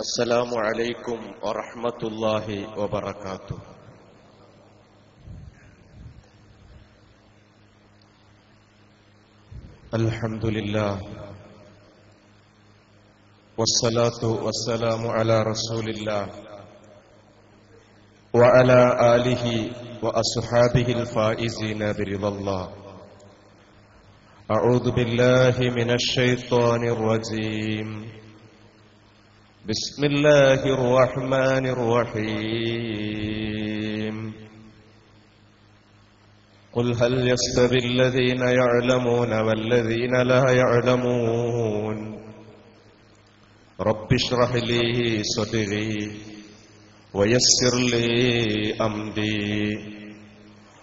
السلام عليكم ورحمة الله وبركاته. الحمد لله والصلاة والسلام على رسول الله وعلى آله وأصحابه الفائزين برضا الله. أعوذ بالله من الشيطان الرجيم. بسم الله الرحمن الرحيم. قل هل يستوي الذين يعلمون والذين لا يعلمون رب اشرح لي صدري ويسر لي أمري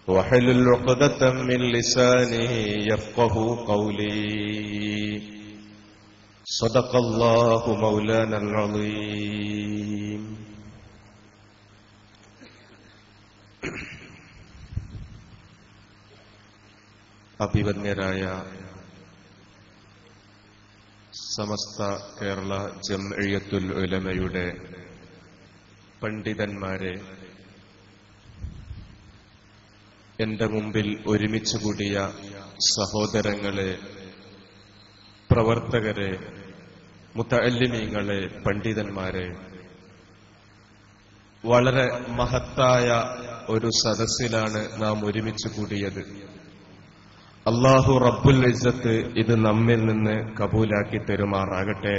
واحلل عقدة من لساني يفقه قولي. صدق الله مولانا العظيم. അഭിവന്യരായ സമസ്ത കേരള ജംഇയ്യത്തുൽ ഉലമയുടെ പണ്ഡിതന്മാരെ, എന്റെ മുമ്പിൽ ഒരുമിച്ച് കൂടിയ സഹോദരങ്ങളെ, പ്രവർത്തകരെ, മുതഅല്ലിമീങ്ങളെ, പണ്ഡിതന്മാരെ, വളരെ മഹത്തായ ഒരു സദസ്സിലാണ് നാം ഒരുമിച്ച് കൂടിയത്. അല്ലാഹു റബ്ബുൽ ഇസ്സത്ത് ഇത് നമ്മിൽ നിന്ന് കബൂലാക്കി തരുമാറാകട്ടെ.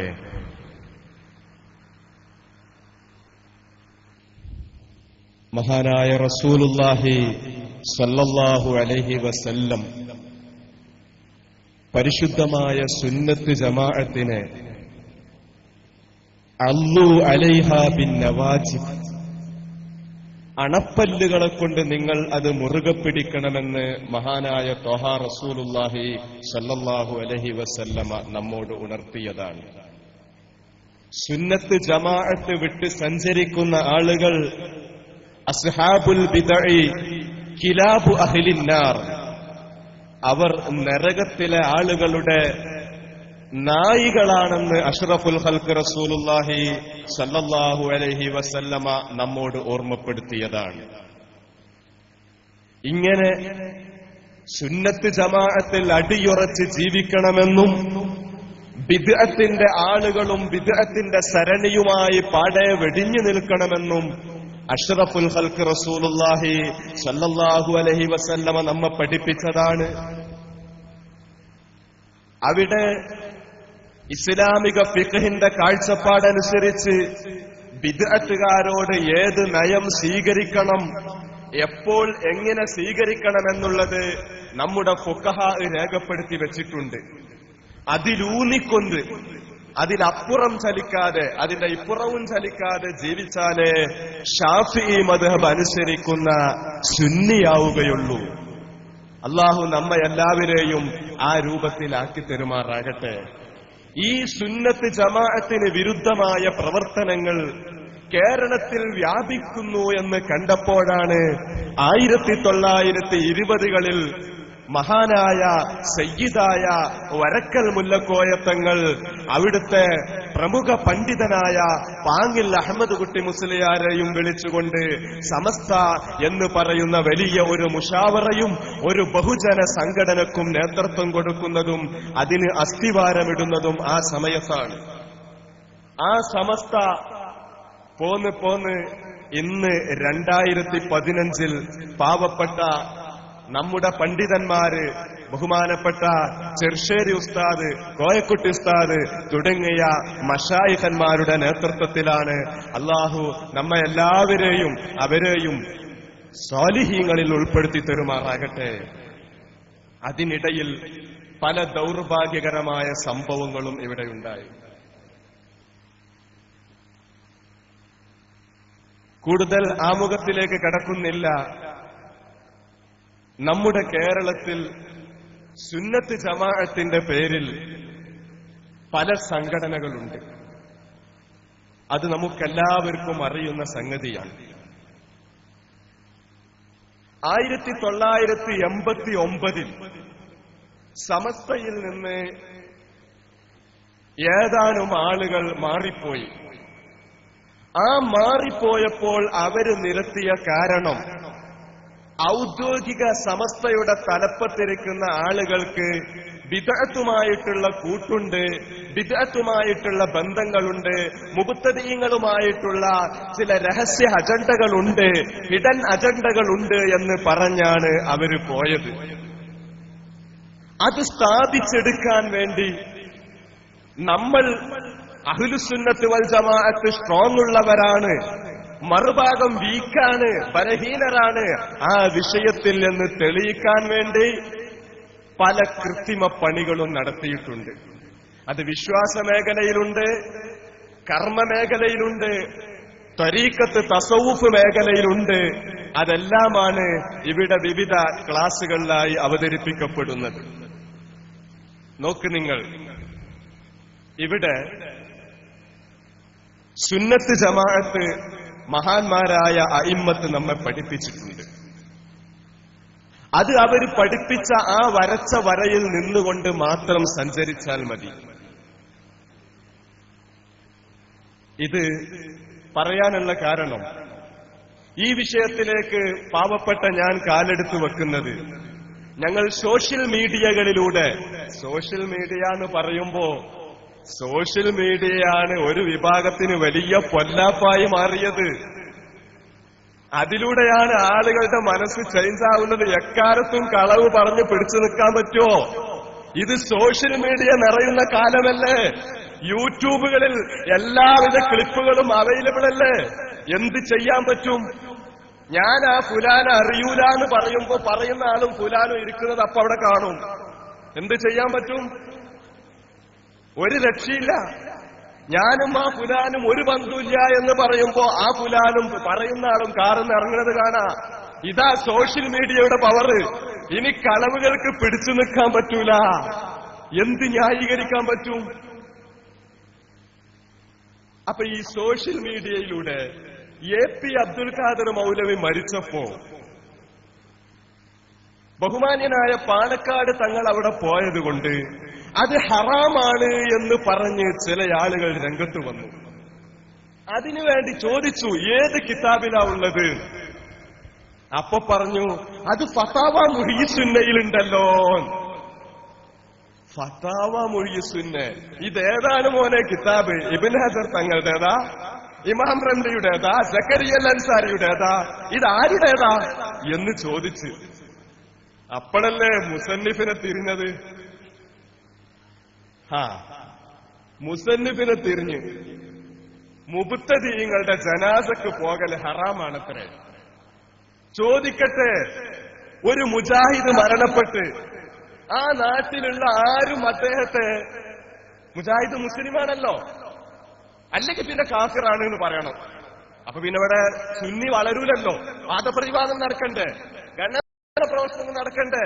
മഹാനായ റസൂലുള്ളാഹി സ്വല്ലല്ലാഹു അലൈഹി വസല്ലം പരിശുദ്ധമായ സുന്നത്ത് ജമാഅത്തിനെ അല്ലു അലൈഹാ ബിൻ നവാജിദ്, അണപ്പല്ലുകളെ കൊണ്ട് നിങ്ങൾ അത് മുറുകെ പിടിക്കണമെന്ന് മഹാനായ ത്വഹ റസൂലുള്ളാഹി സ്വല്ലല്ലാഹു അലൈഹി വസല്ലമ നമ്മോട് ഉണർത്തിയതാണ്. സുന്നത്ത് ജമാഅത്ത് വിട്ട് സഞ്ചരിക്കുന്ന ആളുകൾ അസ്ഹാബുൽ ബിദ്അ കിലാബു അഹ്ലിന്നാർ, അവർ നരകത്തിലെ ആളുകളുടെ നായികളാണെന്ന് അഷ്റഫുൽ ഖൽഖ് റസൂലുള്ളാഹി സല്ലല്ലാഹു അലൈഹി വസല്ലമ നമ്മോട് ഓർമ്മപ്പെടുത്തിയതാണ്. ഇങ്ങനെ സുന്നത്ത് ജമാഅത്തിൽ അടിയുറച്ച് ജീവിക്കണമെന്നും ബിദ്അത്തിന്റെ ആളുകളും ബിദ്അത്തിന്റെ സരണിയുമായി പാടെ വെടിഞ്ഞു നിൽക്കണമെന്നും അഷ്റഫുൽ ഖൽഖ് റസൂലുള്ളാഹി സല്ലല്ലാഹു അലൈഹി വസല്ലമ നമ്മെ പഠിപ്പിച്ചതാണ്. അവിടെ ഇസ്ലാമിക ഫിഖ്ഹിന്റെ കാഴ്ചപ്പാടനുസരിച്ച് ബിദ്അത്തുകാരോട് ഏത് നയം സ്വീകരിക്കണം, എപ്പോൾ എങ്ങനെ സ്വീകരിക്കണമെന്നുള്ളത് നമ്മുടെ ഫുഖഹാ രേഖപ്പെടുത്തി വെച്ചിട്ടുണ്ട്. അതിലൂന്നിക്കൊണ്ട് അതിലപ്പുറം ചലിക്കാതെ, അതിന്റെ ഇപ്പുറവും ചലിക്കാതെ ജീവിച്ചാലേ ശാഫിഈ മദ്ഹബ് അനുസരിക്കുന്ന സുന്നിയാവുകയുള്ളൂ. അല്ലാഹു നമ്മെ എല്ലാവരെയും ആ രൂപത്തിലാക്കി തരുമാറാകട്ടെ. ഈ സുന്നത്ത് ജമാഅത്തിന് വിരുദ്ധമായ പ്രവർത്തനങ്ങൾ കേരളത്തിൽ വ്യാപിക്കുന്നു എന്ന് കണ്ടപ്പോഴാണ് 1920കളിൽ മഹാനായ സയ്യിദായ വരക്കൽ മുല്ലക്കോയത്തങ്ങൾ അവിടുത്തെ പ്രമുഖ പണ്ഡിതനായ പാങ്ങിൽ അഹമ്മദ് കുട്ടി മുസ്ലിയാരെയും വിളിച്ചുകൊണ്ട് സമസ്ത എന്ന് പറയുന്ന വലിയ ഒരു മുഷാവറയും ഒരു ബഹുജന സംഘടനക്കും നേതൃത്വം കൊടുക്കുന്നതും അതിന് അസ്ഥിവാരമിടുന്നതും ആ സമയത്താണ്. ആ സമസ്ത പോന്ന് ഇന്ന് 2015 പാവപ്പെട്ട നമ്മുടെ പണ്ഡിതന്മാര്, ബഹുമാനപ്പെട്ട ചെർശ്ശേരി ഉസ്താദ്, കോയക്കുട്ടി ഉസ്താദ് തുടങ്ങിയ മശായിഖന്മാരുടെ നേതൃത്വത്തിലാണ്. അല്ലാഹു നമ്മെ എല്ലാവരെയും അവരെയും സ്വാലിഹീങ്ങളിൽ ഉൾപ്പെടുത്തി തരുമാറാകട്ടെ. അതിനിടയിൽ പല ദൗർഭാഗ്യകരമായ സംഭവങ്ങളും ഇവിടെയുണ്ടായി. കൂടുതൽ ആമുഖത്തിലേക്ക് കടക്കുന്നില്ല. നമ്മുടെ കേരളത്തിൽ സുന്നത്ത് ജമാഅത്തിന്റെ പേരിൽ പല സംഘടനകളുണ്ട്. അത് നമുക്കെല്ലാവർക്കും അറിയുന്ന സംഗതിയാണ്. 1989 സമസ്തയിൽ നിന്ന് ഏതാനും ആളുകൾ മാറിപ്പോയി. ആ മാറിപ്പോയപ്പോൾ അവര് നിരത്തിയ കാരണം ഔദ്യോഗിക സമസ്തയുടെ തലപ്പത്തിരിക്കുന്ന ആളുകൾക്ക് ബിദ്അത്തുമായിട്ടുള്ള കൂട്ടുണ്ട്, ബിദ്അത്തുമായിട്ടുള്ള ബന്ധങ്ങളുണ്ട്, മുബ്തദീങ്ങളുമായിട്ടുള്ള ചില രഹസ്യ അജണ്ടകളുണ്ട്, ഹിഡൻ അജണ്ടകളുണ്ട് എന്ന് പറഞ്ഞാണ് അവര് പോയത്. അത് സ്ഥാപിച്ചെടുക്കാൻ വേണ്ടി നമ്മൾ അഹ്ലുസുന്നത്ത് വൽ ജമാഅത്ത് സ്ട്രോങ് ഉള്ളവരാണ്, മറുഭാഗം വീക്കാണ്, ബലഹീനരാണ് ആ വിഷയത്തിൽ എന്ന് തെളിയിക്കാൻ വേണ്ടി പല കൃത്രിമ പണികളും നടത്തിയിട്ടുണ്ട്. അത് വിശ്വാസ മേഖലയിലുണ്ട്, കർമ്മ മേഖലയിലുണ്ട്, ത്വരീഖത്ത് തസവുഫ് മേഖലയിലുണ്ട്. അതെല്ലാമാണ് ഇവിടെ വിവിധ ക്ലാസുകളിലായി അവതരിപ്പിക്കപ്പെടുന്നത്. നോക്ക് നിങ്ങൾ, ഇവിടെ സുന്നത്ത് ജമാഅത്ത് മഹാന്മാരായ അഇമ്മത്ത് നമ്മെ പഠിപ്പിച്ചിട്ടുണ്ട്. അത് അവർ പഠിപ്പിച്ച ആ വരച്ച വരയിൽ നിന്നുകൊണ്ട് മാത്രം സഞ്ചരിച്ചാൽ മതി. ഇത് പറയാനുള്ള കാരണം, ഈ വിഷയത്തിലേക്ക് പാവപ്പെട്ട ഞാൻ കാലെടുത്തു വെക്കുന്നത്, ഞങ്ങൾ സോഷ്യൽ മീഡിയകളിലൂടെ, സോഷ്യൽ മീഡിയ എന്ന് പറയുമ്പോ സോഷ്യൽ മീഡിയയാണ് ഒരു വിഭാഗത്തിന് വലിയ പൊല്ലാപ്പായി മാറിയത്. അതിലൂടെയാണ് ആളുകളുടെ മനസ്സ് ചേഞ്ച് ആവുന്നത്. എക്കാലത്തും കളവ് പറഞ്ഞ് പിടിച്ചു നിൽക്കാൻ പറ്റുമോ? ഇത് സോഷ്യൽ മീഡിയ നിറയുന്ന കാലമല്ലേ? യൂട്യൂബുകളിൽ എല്ലാവിധ ക്ലിപ്പുകളും അവൈലബിൾ അല്ലേ? എന്ത് ചെയ്യാൻ പറ്റും? ഞാൻ ആ ഫുലാന അറിയൂല എന്ന് പറയുമ്പോ പറയുന്ന ആളും ഫുലാനും ഇരിക്കുന്നത് അപ്പൊ അവിടെ കാണും. എന്ത് ചെയ്യാൻ പറ്റും? ഒരു രക്ഷയില്ല. ഞാനും ആ ഫുലാനും ഒരു ബന്ധമില്ല എന്ന് പറയുമ്പോ ആ ഫുലാനും പറയുന്ന ആളും കാറിന്ന് ഇറങ്ങുന്നത് കാണാ. ഇതാ സോഷ്യൽ മീഡിയയുടെ പവർ. ഇനി കളവുകൾക്ക് പിടിച്ചു നിൽക്കാൻ പറ്റൂല. എന്ത് ന്യായീകരിക്കാൻ പറ്റും? അപ്പൊ ഈ സോഷ്യൽ മീഡിയയിലൂടെ എ.പി. അബ്ദുൽ ഖാദർ മൗലവി മരിച്ചപ്പോ ബഹുമാന്യനായ പാണക്കാട് തങ്ങൾ അവിടെ പോയതുകൊണ്ട് അത് ഹറാമാണ് എന്ന് പറഞ്ഞ് ചില ആളുകൾ രംഗത്ത് വന്നു. അതിനുവേണ്ടി ചോദിച്ചു, ഏത് കിതാബിലാ ഉള്ളത്? അപ്പൊ പറഞ്ഞു, അത് ഫതാവ മുഹ്യിസുന്നയിലുണ്ടല്ലോ. ഫതാവ മുഹ്യിസുന്ന ഇതേതാണ് മോനെ കിതാബ്? ഇബ്നു ഹജർ തങ്ങളുടേതാ? ഇമാം റംലിയുടേതാ? സക്കരിയ അൻസാരിയുടേതാ? ഇതാരുടേതാ എന്ന് ചോദിച്ച്. അപ്പോഴല്ലേ മുസന്നിഫിനെ തിരിഞ്ഞത്. മുസന്നിഫിനെ തിരിഞ്ഞ് മുബ്തദീങ്ങളുടെ ജനാസക്ക് പോകൽ ഹറാമാണത്രേ. ചോദിക്കട്ടെ, ഒരു മുജാഹിദ് മരണപ്പെട്ട് ആ നാട്ടിലുള്ള ആരും അദ്ദേഹത്തെ, മുജാഹിദ് മുസ്ലിമാണല്ലോ, അല്ലെങ്കിൽ പിന്നെ കാഫിറാണ് എന്ന് പറയണം. അപ്പൊ പിന്നെ ഇവിടെ സുന്നി വളരൂലല്ലോ. വാദപ്രതിവാദം നടക്കണ്ടേ, പ്രവർത്തനം നടക്കണ്ടേ?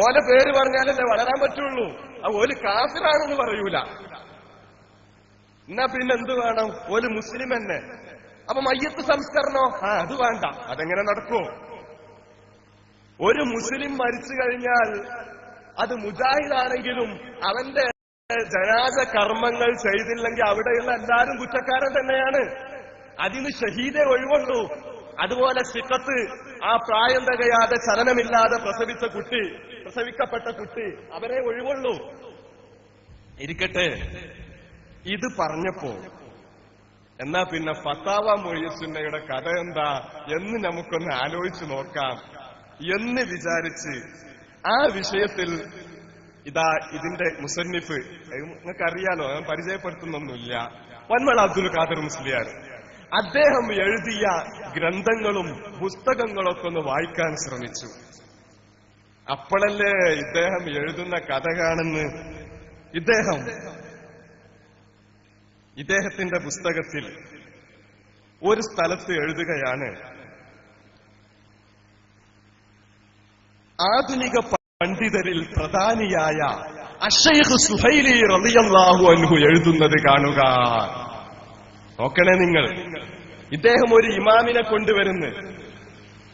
ഓലെ പേര് പറഞ്ഞാലല്ലേ വളരാൻ പറ്റുള്ളൂ. ഓല് കാഫിറാണെന്ന് പറയൂല. എന്നാ പിന്നെ എന്ത് വേണം? ഓല് മുസ്ലിം തന്നെ. അപ്പൊ മയ്യത്ത് സംസ്കരണോ? അത് വേണ്ട. അതെങ്ങനെ നടക്കുമോ? ഒരു മുസ്ലിം മരിച്ചു കഴിഞ്ഞാൽ അത് മുജാഹിദാണെങ്കിലും അവന്റെ ജനാസ കർമ്മങ്ങൾ ചെയ്തില്ലെങ്കിൽ അവിടെയുള്ള എല്ലാവരും കുറ്റക്കാരൻ തന്നെയാണ്. അതിന് ഷഹീദേ ഒഴിവുള്ളൂ. അതുപോലെ സിഖത്ത്, ആ പ്രായം തികയാതെ ചലനമില്ലാതെ പ്രസവിക്കപ്പെട്ട കുട്ടി, അവരെ ഒഴിവുള്ളൂ. ഇരിക്കട്ടെ, ഇത് പറഞ്ഞപ്പോ എന്നാ പിന്നെ ഫതാവ മുഹ്യിസുന്നയുടെ കഥ എന്താ എന്ന് നമുക്കൊന്ന് ആലോചിച്ചു നോക്കാം എന്ന് വിചാരിച്ച് ആ വിഷയത്തിൽ ഇതാ ഇതിന്റെ മുസന്നിഫ് നിങ്ങൾക്കറിയാലോ, ഞാൻ പരിചയപ്പെടുത്തുന്നൊന്നുമില്ല, വന്മള അബ്ദുൽ ഖാദർ മുസ്ലിയാർ. അദ്ദേഹം എഴുതിയ ഗ്രന്ഥങ്ങളും പുസ്തകങ്ങളൊക്കെ ഒന്ന് വായിക്കാൻ ശ്രമിച്ചു. അപ്പോഴല്ലേ ഇദ്ദേഹം എഴുതുന്ന കഥ കാണുന്ന ഇദ്ദേഹത്തിന്റെ പുസ്തകത്തിൽ ഒരു സ്ഥലത്ത് എഴുതുകയാണ്, ആധുനിക പണ്ഡിതരിൽ പ്രധാനിയായ അശ്ശൈഖ് സുഹൈലി റളിയല്ലാഹു അൻഹു എഴുതുന്നത് കാണുക. നോക്കണേ നിങ്ങൾ, ഇദ്ദേഹം ഒരു ഇമാമിനെ കൊണ്ടുവരുന്ന്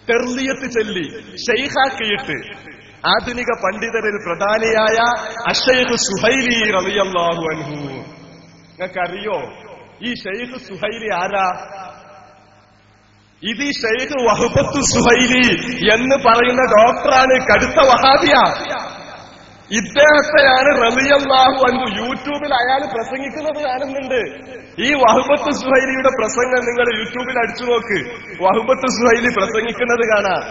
തെർലിയത്ത് ചൊല്ലി ഷെയ്ഖാക്കിയിട്ട് ആധുനിക പണ്ഡിതരിൽ പ്രധാനിയായ അശ്ശൈഖ് സുഹൈലി റളിയല്ലാഹു അൻഹു. നിങ്ങൾക്കറിയോ ഈ ഷെയ്ഖ് സുഹൈലി ആരാ? ഇത് ഷെയ്ഖ് വഹബത്തു സുഹൈലി എന്ന് പറയുന്ന ഡോക്ടറാണ്, കടുത്ത വഹാബിയ. ഇദ്ദേഹത്തെയാണ് റളിയല്ലാഹു അൻഹു യൂട്യൂബിൽ അയാൾ പ്രസംഗിക്കുന്നത് കാണുന്നുണ്ട്. ഈ വഹബത്തു സുഹൈലിയുടെ പ്രസംഗം നിങ്ങൾ യൂട്യൂബിൽ അടിച്ചു നോക്ക്. വഹബത്തു സുഹൈലി പ്രസംഗിക്കുന്നത് കാണാം.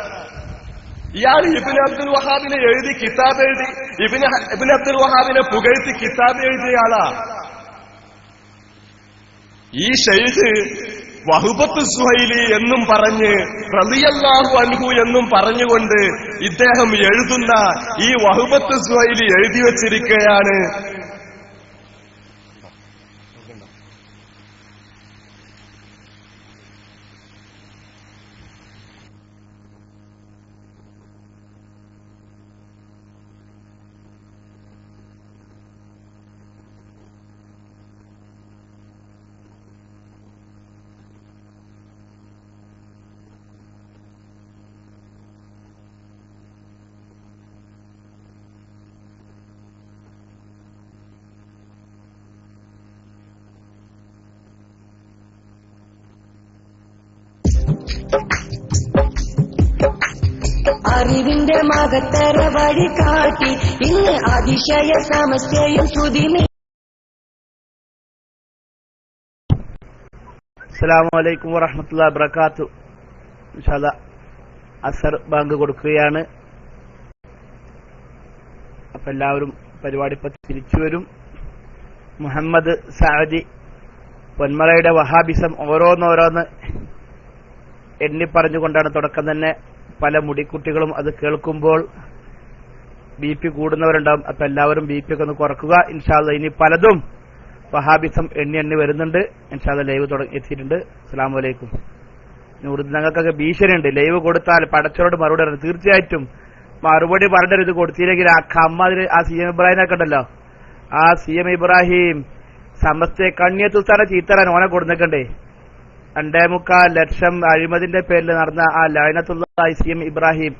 ഇയാൾ ഇബ്നു അബ്ദുൽ വഹാബിനെ എഴുതി കിതാബ് എഴുതി, ഇബ്നു അബ്ദുൽ വഹാബിനെ പുകഴ്ത്തി കിതാബ് എഴുതിയ ആളാ. ഈ ഷെയ്ഖ് വഹബത്തു സുഹൈലി എന്നും പറഞ്ഞ് റളിയല്ലാഹു അൻഹു എന്നും പറഞ്ഞുകൊണ്ട് ഇദ്ദേഹം എഴുതുന്ന ഈ വഹബത്തു സുഹൈലി എഴുതി വച്ചിരിക്കുകയാണ്. അറിവിന്റെ മകത്തര വഴി കാട്ടി ഇന്ന് അതിശയ സമസ്യയും സുദിനെ. അസ്സലാമു അലൈക്കും വറഹ്മത്തുള്ളാഹി വബറകാതുഹു. ഇൻഷാ അല്ലാഹ് അസർ ബാങ്ക് കൊടുക്കുകയാണ്. അപ്പൊ എല്ലാവരും പരിപാടി തിരിച്ചു വരും. മുഹമ്മദ് സഅദി പൊന്മളയുടെ വഹാബിസം ഓരോന്നോരോന്ന് എണ്ണി പറഞ്ഞുകൊണ്ടാണ് തുടക്കം തന്നെ. പല മുടിക്കുട്ടികളും അത് കേൾക്കുമ്പോൾ BP കൂടുന്നവരുണ്ടാവും. അപ്പൊ എല്ലാവരും BP ഒക്കെ ഒന്ന് കുറക്കുക ഇൻഷാ അല്ലാഹ്. ഇനി പലതും വഹാബിസം എണ്ണി വരുന്നുണ്ട്. ഇൻഷാ അല്ലാഹ് ലൈവ് എത്തിയിട്ടുണ്ട്. അസ്സലാമു അലൈക്കും. ഞങ്ങൾക്കൊക്കെ ഭീഷണിയുണ്ട്, ലൈവ് കൊടുത്താൽ പടച്ചവരോട് മറുപടി പറഞ്ഞു. തീർച്ചയായിട്ടും മറുപടി പറഞ്ഞിട്ട് കൊടുത്തില്ലെങ്കിൽ ആ കമ്മാതിരി ആ CM ഇബ്രാഹിമൊക്കെ ഉണ്ടല്ലോ, ആ CM ഇബ്രാഹിം സമസ്തയെ കണ്ണിയത്തുസ്ഥാനം ചീത്തറാൻ ഓനെ കൊടുത്തേക്കണ്ടേ. 2.25 ലക്ഷം അഴിമതിന്റെ പേരിൽ നടന്ന ആ ലഅനത്തുള്ളാഹി CM ഇബ്രാഹിം,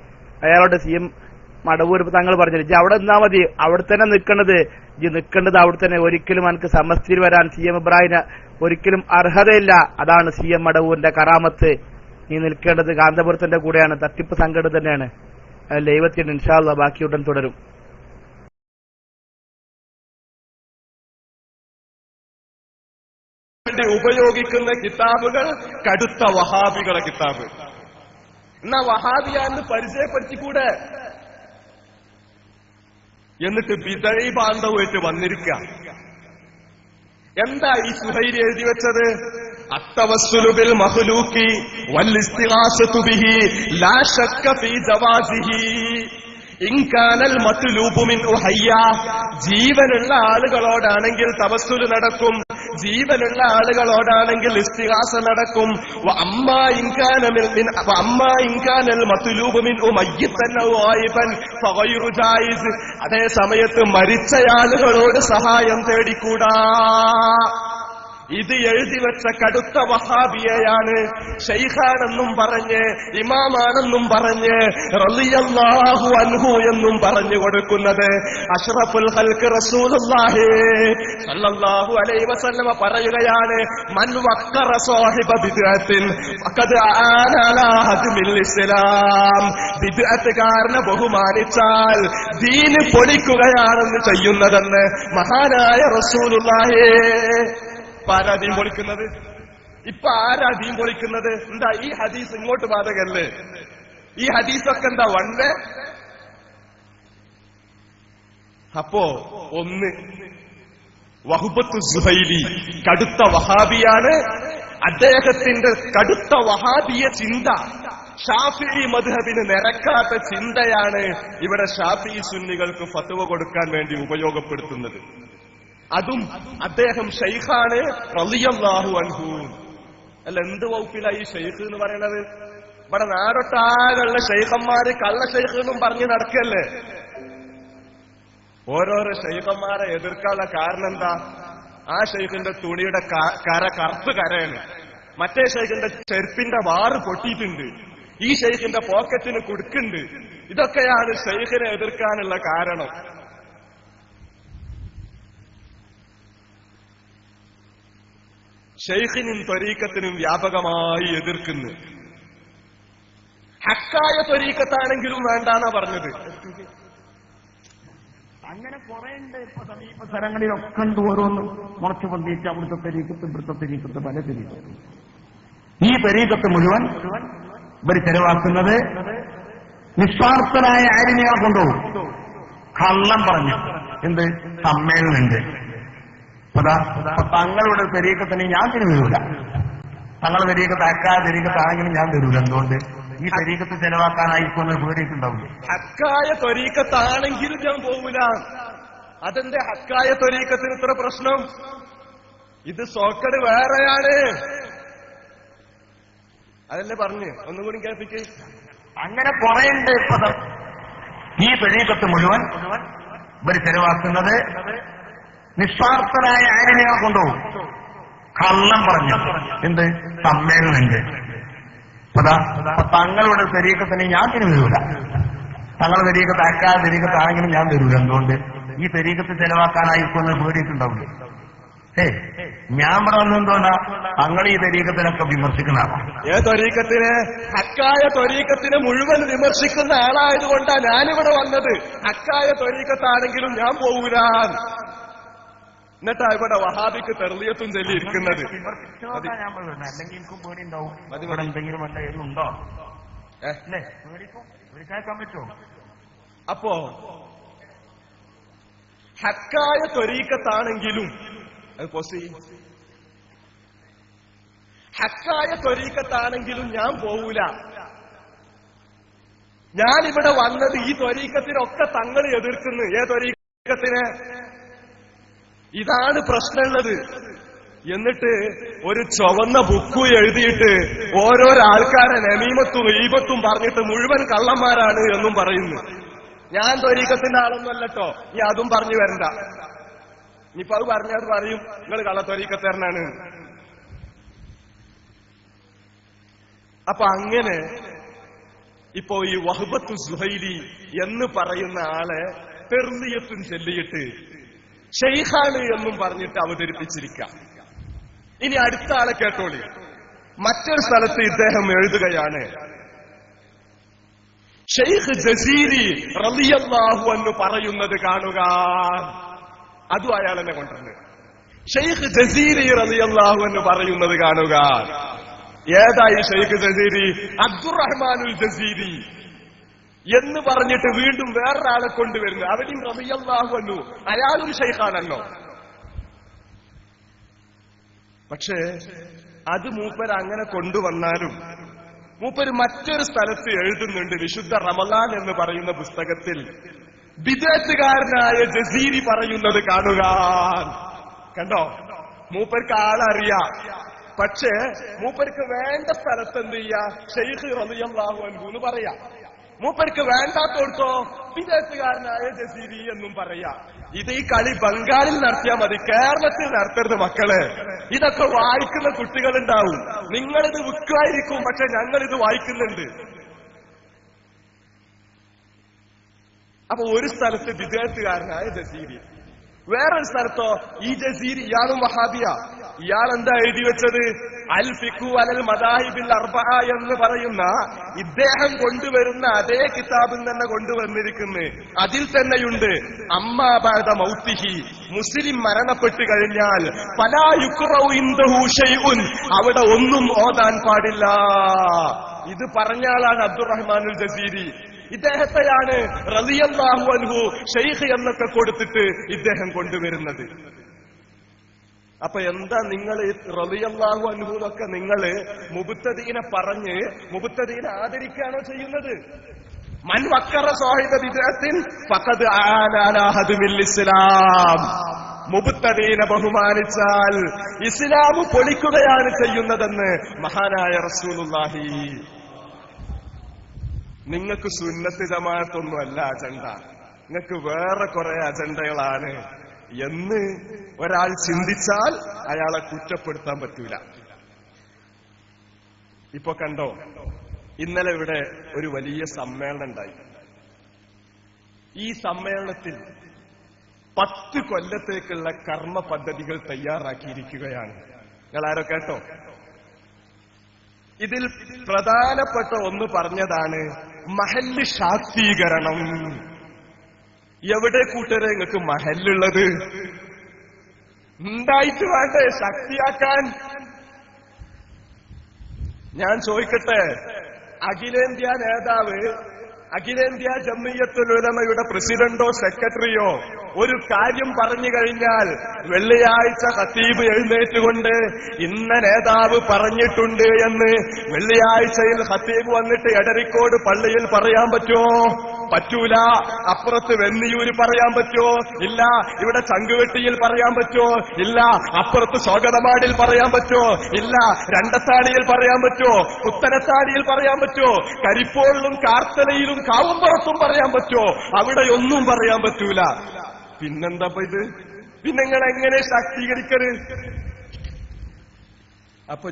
അയാളോട് CM മടവൂർ തങ്ങൾ പറഞ്ഞില്ല, ഇജ്ജ് അവിടെ നിന്നാ മതി, അവിടെ തന്നെ നിൽക്കേണ്ടത്, ഇജ്ജ് നിൽക്കേണ്ടത് അവിടെ തന്നെ. ഒരിക്കലും എനിക്ക് സമസ്തയിൽ വരാൻ CM ഇബ്രാഹിമിന് ഒരിക്കലും അർഹതയില്ല. അതാണ് CM മടവൂരിന്റെ കറാമത്ത്. നീ നിൽക്കേണ്ടത് കാന്തപുരത്തിന്റെ കൂടെയാണ്, തട്ടിപ്പ് സംഘടന തന്നെയാണ്. ലൈവത്തിന് ഇൻഷാ അല്ലാഹ് ബാക്കി ഉടൻ തുടരും. ഉപയോഗിക്കുന്ന കിതാബുകൾ കടുത്ത വഹാബികളെ കിതാബ്. എന്നാ വഹാബിയാന്ന് പരിചയപ്പെടുത്തിക്കൂടെ? എന്നിട്ട് ബിദഈ ബാന്ധവുമായിട്ട് വന്നിരിക്കുക. എന്താ ഈ സുഹൈലി എഴുതി വെച്ചത്? അത്തവസ്സുലു ബിൽ മഖ്ലൂഖി വൽ ഇസ്തിഗാസതു ബിഹി ലാ ശക്ക ഫീ ജവാസിഹി ഇൻ കാനൽ മത്ലൂബു മിൻഹു ഹയ്യ. ജീവനുള്ള ആളുകളോടാണെങ്കിൽ തവസ്സുൽ നടക്കും, ജീവനുള്ള ആളുകളോടാണെങ്കിൽ ഇസ്തിഗാസ നടക്കും. അമ്മാ ഇൻകാനൽ മത്ലൂബു മിൻഹു മയ്യിതൻ ഔ ഗായിബൻ ഫഗൈറു ജായിസ്. അതേ സമയത്ത് മരിച്ചയാളുകളോട് സഹായം തേടിക്കൂടാ. ഇത് എഴുതി വെച്ച കടുത്ത വഹാബിയയാണ്. ശൈഖാനെന്നും പറഞ്ഞ്, ഇമാമാണെന്നും പറഞ്ഞ്, റളിയല്ലാഹു അൻഹു എന്നും പറഞ്ഞു കൊടുക്കുന്നത്. അഷ്റഫുൽ ഖൽഖ് റസൂലുള്ളാഹി സ്വല്ലല്ലാഹു അലൈഹി വസല്ലമ പറയുകയാണ്, മൻ വഖറ സാഹിബ ബിദ്അത്തിൻ ഫഖദ് ആന അലാ ഹദ്മിൽ ഇസ്ലാം. ബിദ്അത്തുകാരനെ ബഹുമാനിച്ചാൽ ദീന് പൊളിക്കുകയാണെന്ന് ചെയ്യുന്നതെന്ന് മഹാനായ റസൂലുള്ളാഹി. ആരാ ദീൻ പൊളിക്കുന്നത്? ഇപ്പൊ ആരാ ദീൻ പൊളിക്കുന്നത്? എന്താ ഈ ഹദീസ് ഇങ്ങോട്ട് ബാധകല്ലേ? ഈ ഹദീസൊക്കെ എന്താ വൺവേ? അപ്പോ ഒന്ന്, വഹബത്തു സുഹൈലി കടുത്ത വഹാബിയാണ്. അദ്ദേഹത്തിന്റെ കടുത്ത വഹാബിയ ചിന്ത ഷാഫിഈ മദ്ഹബിന് നിരക്കാത്ത ചിന്തയാണ് ഇവിടെ ഷാഫിഈ സുന്നികൾക്ക് ഫത്വ കൊടുക്കാൻ വേണ്ടി ഉപയോഗപ്പെടുത്തുന്നത്. അതും അദ്ദേഹം ഷെയ്ഖാണ് റളിയല്ലാഹു അൻഹു. അല്ല, എന്ത് വകുപ്പിലാ ഈ ഷെയ്ഖ് എന്ന് പറയുന്നത്? ഇവിടെ നാടൊട്ടാകുള്ള ഷെയ്ഖന്മാര് കള്ള ഷെയ്ഖ് എന്നും പറഞ്ഞ് നടക്കല്ലേ. ഓരോരോ ഷെയ്ഖന്മാരെ എതിർക്കാനുള്ള കാരണം എന്താ? ആ ഷെയ്ഖിന്റെ തുണിയുടെ കര കറുപ്പ് കരയാണ്, മറ്റേ ഷെയ്ഖിന്റെ ചെരുപ്പിന്റെ വാറ് പൊട്ടിയിട്ടുണ്ട്, ഈ ഷെയ്ഖിന്റെ പോക്കറ്റിന് കുടുക്കുണ്ട്. ഇതൊക്കെയാണ് ഷെയ്ഖിനെ എതിർക്കാനുള്ള കാരണം. ഷെയ്ഖിനും ത്വരീഖത്തിനും വ്യാപകമായി എതിർക്കുന്നു. ഹക്കായ ത്വരീക്കത്താണെങ്കിലും വേണ്ടാന്നാ പറഞ്ഞത്. അങ്ങനെ കുറെ ഉണ്ട്. ഇപ്പൊ സമീപ സ്ഥലങ്ങളിലൊക്കെ ഉണ്ട് ഓരോന്ന് മുളച്ചു പൊന്തിച്ച് അവിടുത്തെ തെരീക്കത്ത് ഇവിടുത്തെ തെരീക്കത്ത് പല തെരീക്കത്തും. ഈ തെരീക്കത്ത് മുഴുവൻ ഇവർ ചെലവാക്കുന്നത് നിസ്വാർത്ഥനായ ആരിനെയാ കൊണ്ടുപോകും. കള്ളം പറഞ്ഞു എന്ത് സമ്മേളനുണ്ട്. തങ്ങളുടെ തെരീക്കത്തിന് ഞാൻ തിരുവരൂല. തങ്ങളുടെ തെരീക്കത്ത് ഹക്കായ തെരീക്കത്താണെങ്കിലും ഞാൻ തരൂല. എന്തുകൊണ്ട്? ഈ തെരീക്കത്ത് ചെലവാക്കാനായിരിക്കും പേടിയിട്ടുണ്ടാവില്ല. ഹക്കായ ത്വരീക്കത്താണെങ്കിലും ഞാൻ പോകൂല. അതെന്റെ ഹക്കായ ത്വരീക്കത്തിന് ഇത്ര പ്രശ്നം? ഇത് സോക്കട് വേറെയാണ്. അതല്ലേ പറഞ്ഞ് ഒന്നും കൂടി കേൾപ്പിക്ക്. അങ്ങനെ കുറെ ഉണ്ട്. ഇപ്പൊ ഈ തെരീക്കത്ത് മുഴുവൻ ഇവർ ചെലവാക്കുന്നത് നിസ്വാർത്ഥനായ ആരിനെയാ കൊണ്ടുപോകും. കള്ളം പറഞ്ഞു എന്ത് സമ്മേളനുണ്ട്. തങ്ങളുടെ തെരീക്കത്തിന് ഞാൻ തിരുവരൂല. തങ്ങളുടെ തെരീക്കത്ത് ഹക്കായ തെരീക്കത്താണെങ്കിലും ഞാൻ തരൂല. എന്തുകൊണ്ട്? ഈ തെരീക്കത്ത് ചെലവാക്കാനായിരിക്കും പേടിയിട്ടുണ്ടാവില്ല. ഞാൻ പറഞ്ഞു എന്തുകൊണ്ടാ തങ്ങൾ ഈ തെരീക്കത്തിനൊക്കെ വിമർശിക്കുന്നതാണ്. ത്വരീക്കത്തിന് ഹക്കായ ത്വരീക്കത്തിനെ മുഴുവൻ വിമർശിക്കുന്ന ആളായതുകൊണ്ടാ ഞാനിവിടെ വന്നത്. ഹക്കായ ത്വരീക്കത്താണെങ്കിലും ഞാൻ പോകൂല. എന്നിട്ടാ ഇവിടെ വഹാബിക്ക് തെർലിയത്തും ചൊല്ലിയിരിക്കുന്നത്. അല്ലെങ്കിൽ എനിക്കും പേടി ഉണ്ടാവും. ഇവിടെ എന്തെങ്കിലും ഉണ്ടോ അല്ലേ? പേടിക്കാൻ പറ്റുമോ? അപ്പോ ഹക്കായ ത്വരീക്കത്താണെങ്കിലും ഹക്കായ ത്വരീക്കത്താണെങ്കിലും ഞാൻ പോവൂല. ഞാനിവിടെ വന്നത് ഈ ത്വരീക്കത്തിനൊക്കെ തങ്ങൾ എതിർക്കുന്നു. ത്വരീക്കത്തിന് ഇതാണ് പ്രശ്നമുള്ളത്. എന്നിട്ട് ഒരു ചുവന്ന ബുക്ക് എഴുതിയിട്ട് ഓരോരോ ആൾക്കാരെ നമീമത്തും ഈപത്തും പറഞ്ഞിട്ട് മുഴുവൻ കള്ളന്മാരാണ് എന്നും പറയുന്നു. ഞാൻ ത്വരീക്കത്തിന്റെ ആളൊന്നുമല്ലട്ടോ. ഈ അതും പറഞ്ഞു വരണ്ട. ഇനിയിപ്പോ അത് പറഞ്ഞത് പറയും നിങ്ങൾ കള്ളത്വരീക്കത്തേരനാണ്. അപ്പൊ അങ്ങനെ ഇപ്പോ ഈ വഹ്ബത്തു സുഹൈലി എന്ന് പറയുന്ന ആളെ തെർലിയത്തും ചൊല്ലിയിട്ട് ഷെയ്ഖാണ് എന്നും പറഞ്ഞിട്ട് അവതരിപ്പിച്ചിരിക്കാം. ഇനി അടുത്ത ആളെ കേട്ടോളി. മറ്റൊരു സ്ഥലത്ത് ഇദ്ദേഹം എഴുതുകയാണ്, ഷെയ്ഖ് ജസീരി റളിയല്ലാഹു അൻഹു പറയുന്നത് കാണുക. അതും അയാൾ എന്നെ കൊണ്ടുവന്ന് ഷെയ്ഖ് ജസീരി റളിയല്ലാഹു അൻഹു പറയുന്നത് കാണുക. ഏതായി ഷെയ്ഖ് ജസീരി? അബ്ദുറഹ്മാനുൽ ജസീരി എന്ന് പറഞ്ഞിട്ട് വീണ്ടും വേറൊരാളെ കൊണ്ടുവരുന്നു. അവിടെയും റളിയല്ലാഹു അൻഹു, അയാളും ഷെയ്ഖാണല്ലോ. പക്ഷേ അത് മൂപ്പര് അങ്ങനെ കൊണ്ടുവന്നാലും മൂപ്പര് മറ്റൊരു സ്ഥലത്ത് എഴുതുന്നുണ്ട്. വിശുദ്ധ റമളാൻ എന്ന് പറയുന്ന പുസ്തകത്തിൽ ബിദ്അത്തുകാരനായ ജസീരി പറയുന്നത് കാണുക. കണ്ടോ? മൂപ്പർക്ക് ആളറിയാം. പക്ഷേ മൂപ്പർക്ക് വേണ്ട സ്ഥലത്ത് എന്ത് ചെയ്യാ? ഷെയ്ഖ് റളിയല്ലാഹു അൻഹു എന്ന് പറയാ. മൂപ്പർക്ക് വേണ്ടാത്തോടത്തോ ബിദ്അത്തുകാരനായ ജസീരി എന്നും പറയാ. ഇത് ഈ കളി ബംഗാളിൽ നടത്തിയാൽ മതി, കേരളത്തിൽ നടത്തരുത് മക്കളെ. ഇതൊക്കെ വായിക്കുന്ന കുട്ടികളുണ്ടാവും. നിങ്ങളിത് വിൽക്കുമായിരിക്കും, പക്ഷെ ഞങ്ങളിത് വായിക്കുന്നുണ്ട്. അപ്പൊ ഒരു സ്ഥലത്ത് ബിദ്അത്തുകാരനായ ജസീരി, വേറൊരു സ്ഥലത്തോ ഈ ജസീരി ഇയാളും വഹാബിയ. ഇയാൾ എന്താ എഴുതി വെച്ചത്? അൽ ഫിഖു അലൽ മദാഹിബിൽ അർബഅ എന്ന് പറയുന്ന ഇദ്ദേഹം കൊണ്ടുവരുന്ന അതേ കിതാബിൽ തന്നെ കൊണ്ടുവന്നിരിക്കുന്നു. അതിൽ തന്നെയുണ്ട് അമ്മാ ബഅദ മൗതിഹി, മുസ്ലിം മരണപ്പെട്ടു കഴിഞ്ഞാൽ ഫലാ യുഖ്റഉ ഇൻദഹു ഷൈഉൻ, അവിടെ ഒന്നും ഓതാൻ പാടില്ല. ഇത് പറഞ്ഞ ആളാണ് അബ്ദുറഹ്മാനുൽ ജസീരി. ഇദ്ദേഹത്തെയാണ് റളിയല്ലാഹു അൻഹു ഷെയ്ഖ് എന്നൊക്കെ കൊടുത്തിട്ട് ഇദ്ദേഹം കൊണ്ടുവരുന്നത്. അപ്പൊ എന്താ നിങ്ങൾ റളിയല്ലാഹു അൻഹു എന്നൊക്കെ നിങ്ങൾ മുബ്തദീനെ പറഞ്ഞ് മുബ്തദീനെ ആദരിക്കുകയാണോ ചെയ്യുന്നത്? മൻ വക്കറ സാഹിബ ബിദ്അത്തിൻ ഫഖദ് ആന അലാ ഹദ്മിൽ ഇസ്ലാം. മുബ്തദീനെ ബഹുമാനിച്ചാൽ ഇസ്ലാം പൊളിക്കുകയാണ് ചെയ്യുന്നതെന്ന് മഹാനായ റസൂലുള്ളാഹി. നിങ്ങൾക്ക് സുന്നത്ത് ജമാഅത്തൊന്നുമല്ല അജണ്ട, നിങ്ങൾക്ക് വേറെ കുറെ അജണ്ടകളാണ് എന്ന് ഒരാൾ ചിന്തിച്ചാൽ അയാളെ കുറ്റപ്പെടുത്താൻ പറ്റൂല. ഇപ്പൊ കണ്ടോ, ഇന്നലെ ഇവിടെ ഒരു വലിയ സമ്മേളനം ഉണ്ടായി. ഈ സമ്മേളനത്തിൽ 10 കൊല്ലത്തേക്കുള്ള കർമ്മ പദ്ധതികൾ തയ്യാറാക്കിയിരിക്കുകയാണ്. നിങ്ങൾ ആരോ കേട്ടോ? ഇതിൽ പ്രധാനപ്പെട്ട ഒന്ന് പറഞ്ഞതാണ് മഹല്ല് ശാക്തീകരണം. എവിടെ കൂട്ടരെ നിങ്ങൾക്ക് മഹല്ലുള്ളത്? ഉണ്ടായിട്ട് വേണ്ടേ ശക്തിയാക്കാൻ? ഞാൻ ചോദിക്കട്ടെ, അഖിലേന്ത്യാ നേതാവ്, അഖിലേന്ത്യാ ജംഇയ്യത്തുൽ ഉലമയുടെ പ്രസിഡന്റോ സെക്രട്ടറിയോ ഒരു കാര്യം പറഞ്ഞു കഴിഞ്ഞാൽ വെള്ളിയാഴ്ച ഖത്തീബ് എഴുന്നേറ്റുകൊണ്ട് ഇന്ന നേതാവ് പറഞ്ഞിട്ടുണ്ട് എന്ന് വെള്ളിയാഴ്ചയിൽ ഖത്തീബ് വന്നിട്ട് എടരിക്കോട് പള്ളിയിൽ പറയാൻ പറ്റുമോ? പറ്റൂല. അപ്പുറത്ത് വെന്നിയൂര് പറയാൻ പറ്റുമോ? ഇല്ല. ഇവിടെ ചങ്കുവെട്ടിയിൽ പറയാൻ പറ്റുമോ? ഇല്ല. അപ്പുറത്ത് സ്വാഗതമാടിൽ പറയാൻ പറ്റുമോ? ഇല്ല. രണ്ടത്താണിയിൽ പറയാൻ പറ്റുമോ? പുത്തനത്താണിയിൽ പറയാൻ പറ്റുമോ? കരിപ്പോളിലും കാർത്തലയിലും കാവുംപുറത്തും പറയാൻ പറ്റുമോ? അവിടെയൊന്നും പറയാൻ പറ്റൂല. പിന്നെന്താ ഇത്? പിന്നെ നിങ്ങൾ എങ്ങനെ ശാക്തീകരിക്കരുത്? അപ്പൊ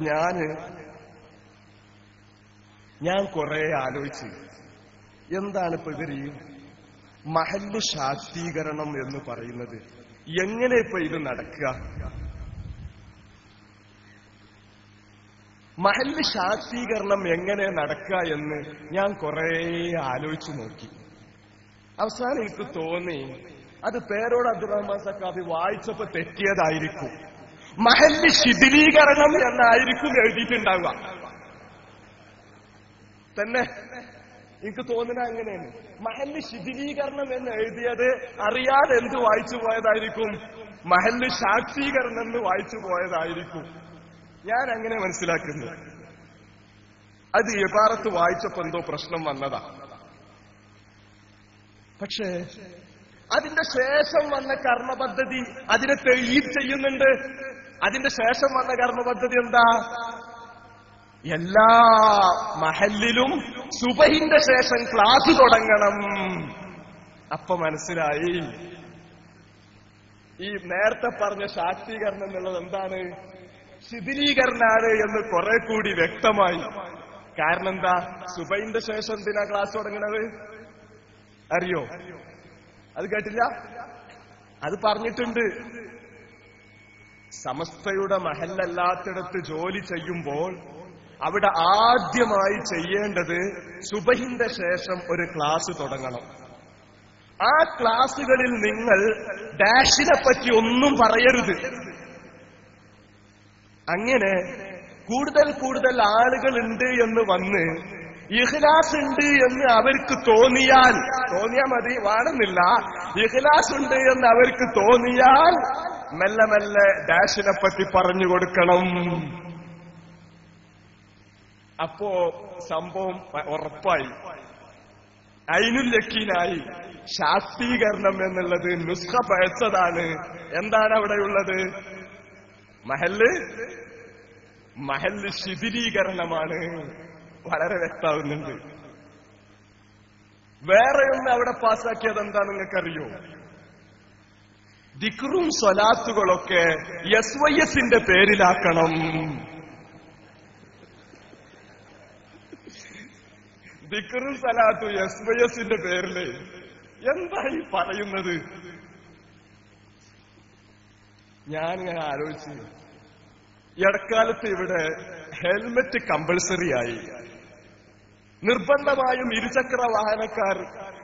ഞാൻ കുറെ ആലോചിച്ച്, എന്താണ് ഇപ്പൊ ഇവര് ഈ മഹല്ല് ശാക്തീകരണം എന്ന് പറയുന്നത്? എങ്ങനെ ഇപ്പൊ ഇത് നടക്കുക? മഹല്ല് ശാക്തീകരണം എങ്ങനെ നടക്കുക എന്ന് ഞാൻ കുറെ ആലോചിച്ചു നോക്കി. അവസാനം എനിക്ക് തോന്നി അത് പേരോട് അബ്ദുറഹ്മാൻ സഖാഫി വായിച്ചപ്പോ തെറ്റിയതായിരിക്കും. മഹല്ല് ശിഥിലീകരണം എന്നായിരിക്കും എഴുതിയിട്ടുണ്ടാവുക. തന്നെ എനിക്ക് തോന്നുന്നത് അങ്ങനെയാണ്. മഹല്ല് ശിഥിലീകരണം എന്ന് എഴുതിയത് അറിയാതെ എന്ത് വായിച്ചു പോയതായിരിക്കും? മഹല്ല് ശാക്തീകരണം എന്ന് വായിച്ചു പോയതായിരിക്കും. ഞാൻ അങ്ങനെ മനസ്സിലാക്കുന്നു. അത് ഇബാറത്ത് വായിച്ചപ്പോ എന്തോ പ്രശ്നം വന്നതാ. പക്ഷേ അതിന്റെ ശേഷം വന്ന കർമ്മപദ്ധതി അതിനെ തെളിയിപ്പ് ചെയ്യുന്നുണ്ട്. അതിന്റെ ശേഷം വന്ന കർമ്മപദ്ധതി എന്താ? എല്ലാ മഹല്ലിലും സുബഹിന്റെ ശേഷം ക്ലാസ് തുടങ്ങണം. അപ്പൊ മനസ്സിലായി ഈ നേരത്തെ പറഞ്ഞ ശാക്തീകരണം എന്നുള്ളത് എന്താണ്? ശിഥിലീകരണാണ് എന്ന് കുറെ കൂടി വ്യക്തമായി. കാരണം എന്താ? സുബഹിന്റെ ശേഷം എന്തിനാ ക്ലാസ് തുടങ്ങണത്? അറിയോ? അത് കേട്ടില്ല? അത് പറഞ്ഞിട്ടുണ്ട്. സമസ്തയുടെ മഹല്ലല്ലാത്തിടത്ത് ജോലി ചെയ്യുമ്പോൾ അവിടെ ആദ്യമായി ചെയ്യേണ്ടത് സുബഹിന്റെ ശേഷം ഒരു ക്ലാസ് തുടങ്ങണം. ആ ക്ലാസുകളിൽ നിങ്ങൾ ഡാഷിനെ പറ്റി ഒന്നും പറയരുത്. അങ്ങനെ കൂടുതൽ ആളുകളുണ്ട് എന്ന് വന്ന് ഇഖ്ലാസ് ഉണ്ട് എന്ന് അവർക്ക് തോന്നിയാൽ മതി, വേണമെന്നില്ല. ഇഖ്ലാസ് ഉണ്ട് എന്ന് അവർക്ക് തോന്നിയാൽ മെല്ലെ മെല്ലെ ഡാഷിനെ പറ്റി പറഞ്ഞു കൊടുക്കണം. അപ്പോ സംഭവം ഉറപ്പായി, ഐനുൽ യഖീനായി. ശാക്തീകരണം എന്നുള്ളത് നുസ്ഖ പഴച്ചതാണ്. എന്താണ് അവിടെയുള്ളത്? മഹല്ല് ശിഥിലീകരണമാണ്. വളരെ വ്യക്തമാകുന്നുണ്ട്. വേറെയൊന്ന് അവിടെ പാസ്സാക്കിയത് എന്താ നിങ്ങൾക്കറിയോ? ദിക്റും സ്വലാത്തുകളൊക്കെ SYSന്റെ പേരിലാക്കണം. ദിക്റും സ്വലാത്തും SYSന്റെ പേരില് എന്താ ഈ പറയുന്നത്? ഞാനിങ്ങനെ ആലോചിച്ച്, ഇടക്കാലത്ത് ഇവിടെ ഹെൽമെറ്റ് കമ്പൾസറി ആയി. നിർബന്ധമായും ഇരുചക്ര വാഹനക്കാർ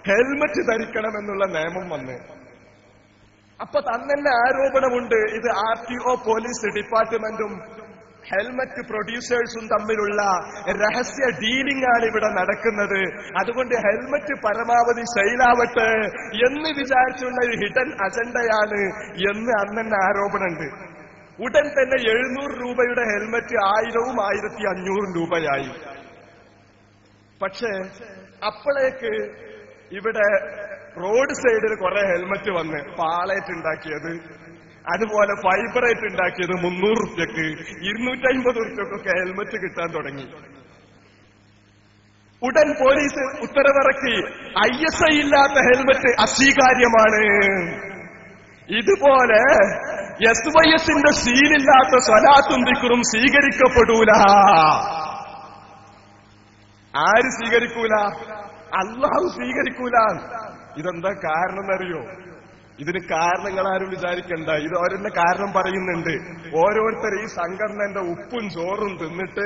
ഹെൽമെറ്റ് ധരിക്കണമെന്നുള്ള നിയമം വന്ന്. അപ്പൊ തന്നെ ആരോപണമുണ്ട്, ഇത് RTO പോലീസ് ഡിപ്പാർട്ട്മെന്റും ഹെൽമെറ്റ് പ്രൊഡ്യൂസേഴ്സും തമ്മിലുള്ള രഹസ്യ ഡീലിംഗ് ആണ് ഇവിടെ നടക്കുന്നത്. അതുകൊണ്ട് ഹെൽമെറ്റ് പരമാവധി സെയിലാവട്ടെ എന്ന് വിചാരിച്ചുള്ള ഒരു ഹിഡൻ അജണ്ടയാണ് എന്ന് അന്നെ ആരോപണമുണ്ട്. ഉടൻ തന്നെ 700 രൂപയുടെ ഹെൽമെറ്റ് 1000ഉം 1500 രൂപയായി. പക്ഷേ അപ്പോഴേക്ക് ഇവിടെ റോഡ് സൈഡിൽ കുറെ ഹെൽമെറ്റ് വന്ന് പാളേറ്റ് ഉണ്ടാക്കിയത്, അതുപോലെ ഫൈബറേറ്റ് ഉണ്ടാക്കിയത് 300 രൂപയ്ക്ക് 250 രൂപയ്ക്കൊക്കെ ഹെൽമെറ്റ് കിട്ടാൻ തുടങ്ങി. ഉടൻ പോലീസ് ഉത്തരവിറക്കി, ISI ഇല്ലാത്ത ഹെൽമെറ്റ് അസ്വീകാര്യമാണ്. ഇതുപോലെ SYSന്റെ സീലില്ലാത്ത സ്വലാത്തും ദിക്റും സ്വീകരിക്കപ്പെടൂല. ആര് സ്വീകരിക്കൂല? അല്ലാഹു സ്വീകരിക്കൂല. ഇതെന്താ കാരണം എന്നറിയോ? ഇതിന് കാരണങ്ങളാരും വിചാരിക്കണ്ട. ഇത് ഓരോന്നെ കാരണം പറയുന്നുണ്ട്. ഓരോരുത്തർ ഈ സംഘടനന്റെ ഉപ്പും ചോറും തിന്നിട്ട്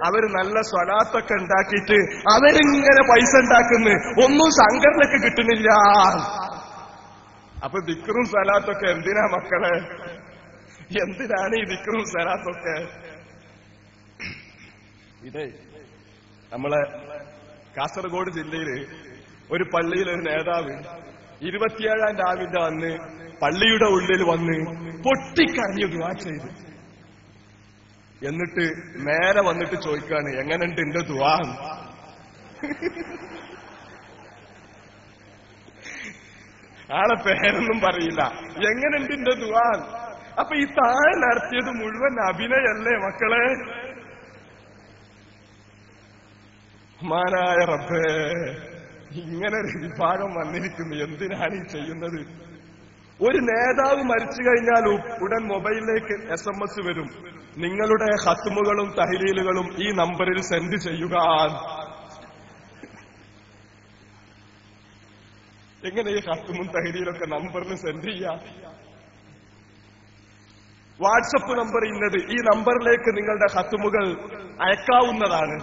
അവര് നല്ല സ്വലാത്തൊക്കെ ഉണ്ടാക്കിയിട്ട് അവരിങ്ങനെ പൈസ ഉണ്ടാക്കുന്നു. ഒന്നും സംഘടനക്ക് കിട്ടുന്നില്ല. അപ്പൊ ദിക്റും സ്വലാത്തൊക്കെ എന്തിനാ മക്കളെ? എന്തിനാണ് ഈ ദിക്റും സ്വലാത്തൊക്കെ? ഇതേ നമ്മളെ കാസർഗോഡ് ജില്ലയില് ഒരു പള്ളിയിലെ ഒരു നേതാവ് 27-ാം രാവിന്റെ അന്ന് പള്ളിയുടെ ഉള്ളിൽ വന്ന് പൊട്ടിക്കരഞ്ഞു ദുആ ചെയ്തു. എന്നിട്ട് നേരെ വന്നിട്ട് ചോദിക്കാണ്, എങ്ങനെയുണ്ട് എന്റെ ദുആ? ആളെ പേരൊന്നും പറയില്ല. എങ്ങനെയുണ്ട് എന്റെ ദുആ? അപ്പൊ ഈ താഴെ നടത്തിയത് മുഴുവൻ അഭിനയല്ലേ മക്കളെ? മാനായ റബ്ബേ, ഇങ്ങനെ ഒരു വിഭാഗം വന്നിരിക്കുന്നു. എന്തിനാണ് ഈ ചെയ്യുന്നത്? ഒരു നേതാവ് മരിച്ചു കഴിഞ്ഞാൽ ഉടൻ മൊബൈലിലേക്ക് SMS വരും, നിങ്ങളുടെ ഖത്മുകളും തഹ്ലീലുകളും ഈ നമ്പറിൽ സെൻഡ് ചെയ്യുക. എങ്ങനെ ഈ ഖത്മും തഹ്ലീലൊക്കെ നമ്പറിൽ സെൻഡ് ചെയ്യാം? വാട്സപ്പ് നമ്പർ ഇന്നത്, ഈ നമ്പറിലേക്ക് നിങ്ങളുടെ ഖത്മുകൾ അയക്കാവുന്നതാണ്.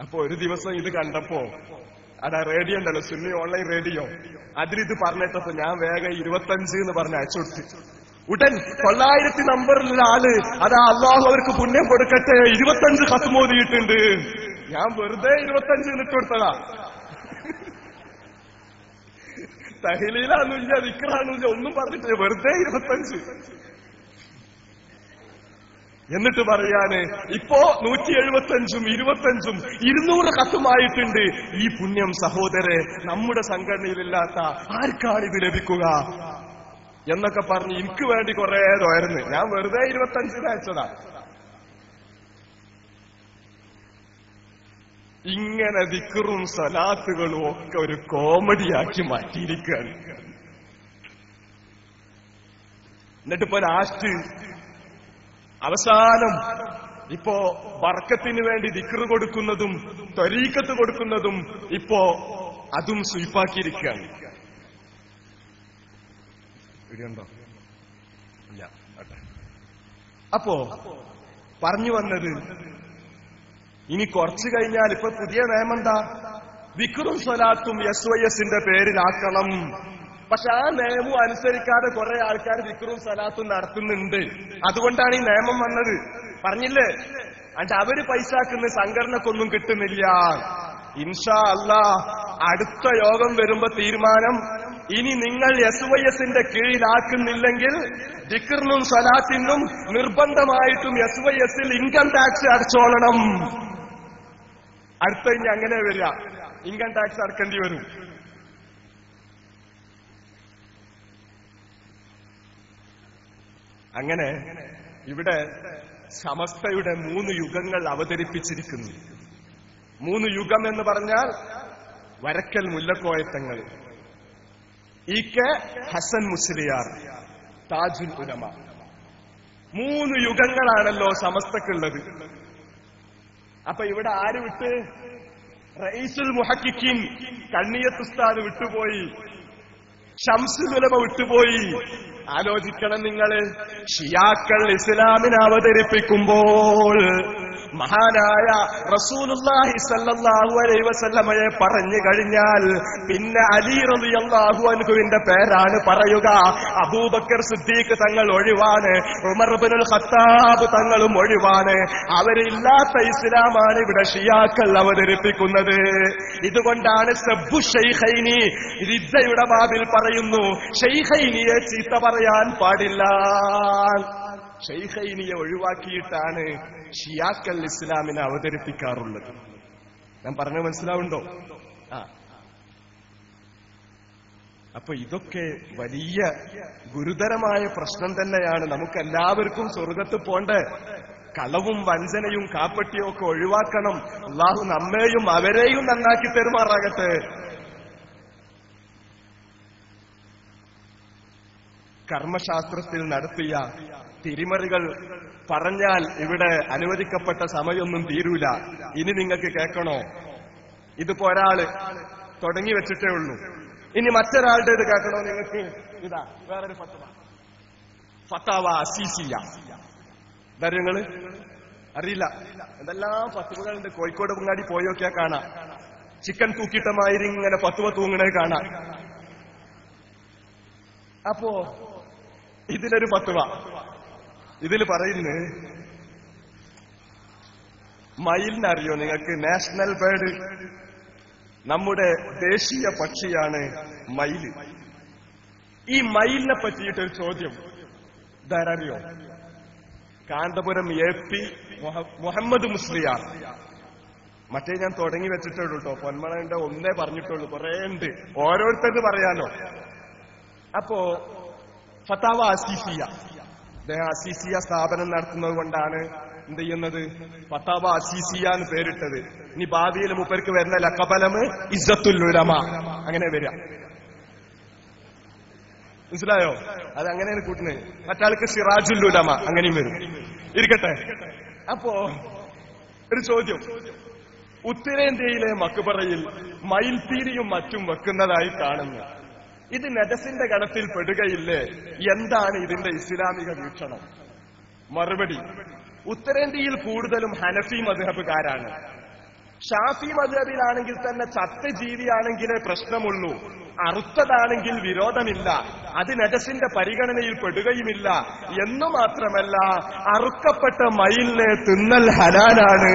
അപ്പൊ ഒരു ദിവസം ഇത് കണ്ടപ്പോ അതാ റേഡിയോ ഉണ്ടല്ലോ, സുന്നി ഓൺലൈൻ റേഡിയോ, അതിലിത് പറഞ്ഞിട്ടപ്പോ ഞാൻ വേഗം 25 എന്ന് പറഞ്ഞ് അയച്ചു കൊടുത്തു. ഉടൻ 900 നമ്പറിലുള്ള ആള് അതാ അള്ളാഹു അവർക്ക് പുണ്യം കൊടുക്കട്ടെ 25 ഖത്മോദിയിട്ടുണ്ട്. ഞാൻ വെറുതെ 25 ഇട്ട് കൊടുത്തതാ. തഹ്ലീലാണുമില്ല, ദിക്റാണുമില്ല, ഒന്നും പറഞ്ഞിട്ടില്ല, വെറുതെ 25. എന്നിട്ട് പറയാണ് ഇപ്പോ 175ഉം 25ഉം 200 ഖത്മായിട്ടുണ്ട്. ഈ പുണ്യം സഹോദരെ നമ്മുടെ സംഘടനയിലില്ലാത്ത ആർക്കാണ് ഇത് ലഭിക്കുക എന്നൊക്കെ പറഞ്ഞ് എനിക്ക് വേണ്ടി കുറെ തോരുന്നു. ഞാൻ വെറുതെ 25 അയച്ചതാ. ഇങ്ങനെ ദിക്റും സലാത്തുകളും ഒക്കെ ഒരു കോമഡിയാക്കി മാറ്റിയിരിക്കുകയാണ്. എന്നിട്ടിപ്പോ ലാസ്റ്റ് അവസാനം ഇപ്പോ ബർക്കത്തിന് വേണ്ടി ദിക്റ് കൊടുക്കുന്നതും ത്വരീഖത്ത് കൊടുക്കുന്നതും ഇപ്പോ അതും സ്വീപ്പാക്കിയിരിക്കുകയാണ്. ഇവിടെയുണ്ടോ? ഇല്ല. അപ്പോ പറഞ്ഞു വന്നത്, ഇനി കുറച്ചു കഴിഞ്ഞാൽ ഇപ്പൊ പുതിയ നിയമം എന്താ? ദിക്റും സ്വലാത്തും SYSന്റെ പേരിലാക്കണം. പക്ഷെ ആ നിയമം അനുസരിക്കാതെ കുറെ ആൾക്കാർ ദിക്റും സലാത്തും നടത്തുന്നുണ്ട്. അതുകൊണ്ടാണ് ഈ നിയമം വന്നത്. പറഞ്ഞില്ലേ? എന്നിട്ട് അവര് പൈസാക്കുന്ന സംഘടനക്കൊന്നും കിട്ടുന്നില്ല. ഇൻഷാ അല്ലാഹ് അടുത്ത യോഗം വരുമ്പോ തീരുമാനം, ഇനി നിങ്ങൾ SYSന്റെ കീഴിലാക്കുന്നില്ലെങ്കിൽ ദിക്റിനും സലാത്തിനും നിർബന്ധമായിട്ടും SYSൽ ഇൻകം ടാക്സ് അടച്ചോളണം. അടുത്ത ഇനി അങ്ങനെ വരിക, ഇൻകം ടാക്സ് അടക്കേണ്ടി വരും. അങ്ങനെ ഇവിടെ സമസ്തയുടെ 3 യുഗങ്ങൾ അവതരിപ്പിച്ചിരിക്കുന്നു. 3 യുഗം എന്ന് പറഞ്ഞാൽ വരക്കൽ മുല്ലക്കോയത്തങ്ങൾ, EK ഹസൻ മുസ്ലിയാർ, താജുൽ ഉലമ. 3 യുഗങ്ങളാണല്ലോ സമസ്തക്കുള്ളത്. അപ്പൊ ഇവിടെ ആര് വിട്ട്? റഈസുൽ മുഹഖിഖീൻ കണ്ണിയത്ത് ഉസ്താദ് വിട്ടുപോയി, ശംസുൽ ഉലമ വിട്ടുപോയി. ആലോചിക്കണം നിങ്ങൾ. ഷിയാക്കൾ ഇസ്ലാമിനെ അവതരിപ്പിക്കുമ്പോൾ മഹാനായ റസൂലുള്ളാഹി സ്വല്ലല്ലാഹു അലൈഹി വസല്ലമയെ പറഞ്ഞു കഴിഞ്ഞാൽ പിന്നെ അലി റളിയല്ലാഹു അൻഹുവിന്റെ പേരാണ് പറയുക. അബൂബക്കർ സിദ്ദീഖ് തങ്ങൾ ഒഴിവാണ്, ഉമർ ഇബ്നുൽ ഖത്താബ് തങ്ങളും ഒഴിവാണ്. അവരില്ലാത്ത ഇസ്ലാമാണ് ഇവിടെ ഷിയാക്കൾ അവതരിപ്പിക്കുന്നത്. ഇതുകൊണ്ടാണ് സബ്ബു ശൈഖൈനി, റിദ്ദയുടെ ബാബിൽ പറയുന്നു, ശൈഖൈനിയെ ചീത്ത പറയാൻ പാടില്ല. ശൈഖൈനിയെ ഒഴിവാക്കിയിട്ടാണ് ഷിയാക്കൾ ഇസ്ലാമിനെ അവതരിപ്പിക്കാറുള്ളത്. ഞാൻ പറഞ്ഞു മനസ്സിലാവുണ്ടോ? അപ്പൊ ഇതൊക്കെ വലിയ ഗുരുതരമായ പ്രശ്നം തന്നെയാണ്. നമുക്കെല്ലാവർക്കും സ്വർഗത്ത് പോണ്ടേ. കളവും വഞ്ചനയും കാപ്പട്ടിയും ഒക്കെ ഒഴിവാക്കണം. അള്ളാഹു നമ്മെയും അവരെയും നന്നാക്കി തെരുമാറാകട്ടെ. കർമ്മശാസ്ത്രത്തിൽ നടത്തിയ തിരിമറികൾ പറഞ്ഞാൽ ഇവിടെ അനുവദിക്കപ്പെട്ട സമയമൊന്നും തീരൂല. ഇനി നിങ്ങൾക്ക് കേൾക്കണോ? ഇതിപ്പോ ഒരാള് തുടങ്ങി വെച്ചിട്ടേ ഉള്ളൂ. ഇനി മറ്റൊരാളുടെ ഇത് കേൾക്കണോ നിങ്ങൾക്ക്? ഇതാ വേറൊരു ഫത്വ, ഫത്താവ അസീസിയ. നിങ്ങള് അറിയില്ല, എന്തെല്ലാം ഫത്വകളുണ്ട്. കോഴിക്കോട് മുങ്ങാടി പോയോക്കിയാ കാണാം, ചിക്കൻ തൂക്കിട്ടമാതിരി ഇങ്ങനെ ഫത്വ തൂങ്ങണേ കാണാം. അപ്പോ ഇതിലൊരു ഫത്വ, ഇതിൽ പറയുന്നു, മയിലിനറിയോ നിങ്ങൾക്ക്? നാഷണൽ ബേർഡ്, നമ്മുടെ ദേശീയ പക്ഷിയാണ് മയില്. ഈ മയിലിനെ പറ്റിയിട്ടൊരു ചോദ്യം ഇതാരറിയോ? കാന്തപുരം AP മുഹമ്മദ് മുസ്ലിയാർ. മറ്റേ ഞാൻ തുടങ്ങി വെച്ചിട്ടുള്ളൂ കേട്ടോ, പൊന്മളന്റെ ഒന്നേ പറഞ്ഞിട്ടുള്ളൂ, കുറേ ഉണ്ട്, ഓരോരുത്തർക്ക് പറയാനോ. അപ്പോ ഫത്താവ അസീസിയ, അദ്ദേഹം അസീസിയ സ്ഥാപനം നടത്തുന്നത് കൊണ്ടാണ് എന്ത് ചെയ്യുന്നത്, ഫത്താവ അസീസിയ എന്ന് പേരിട്ടത്. ഇനി ഭാവിയിൽ മൂപ്പർക്ക് വരുന്ന ലഖബലമ് ഇസ്സത്തുൽ ഉലമ, അങ്ങനെ വരിക. മനസ്സിലായോ? അത് അങ്ങനെയാണ് കൂട്ടുന്നത്. മറ്റാൾക്ക് സിറാജുൽ ഉലമ അങ്ങനെയും വരും. ഇരിക്കട്ടെ. അപ്പോ ഒരു ചോദ്യം, ഉത്തരേന്ത്യയിലെ മക്ബറയിൽ മയിൽപീലിയും മറ്റും വെക്കുന്നതായി കാണുന്നു. ഇത് നജസിന്റെ ഗണത്തിൽ പെടുകയില്ലേ? എന്താണ് ഇതിന്റെ ഇസ്ലാമിക വീക്ഷണം? മറുപടി, ഉത്തരേന്ത്യയിൽ കൂടുതലും ഹനഫി മദ്ഹബുകാരാണ്. ഷാഫി മദ്ഹബിലാണെങ്കിൽ തന്നെ ചത്ത ജീവിയാണെങ്കിലേ പ്രശ്നമുള്ളൂ, അറുത്തതാണെങ്കിൽ വിരോധമില്ല, അത് നജസിന്റെ പരിഗണനയിൽ പെടുകയുമില്ല. എന്നു മാത്രമല്ല, അറുക്കപ്പെട്ട മയിലിനെ തിന്നൽ ഹലാലാണ്.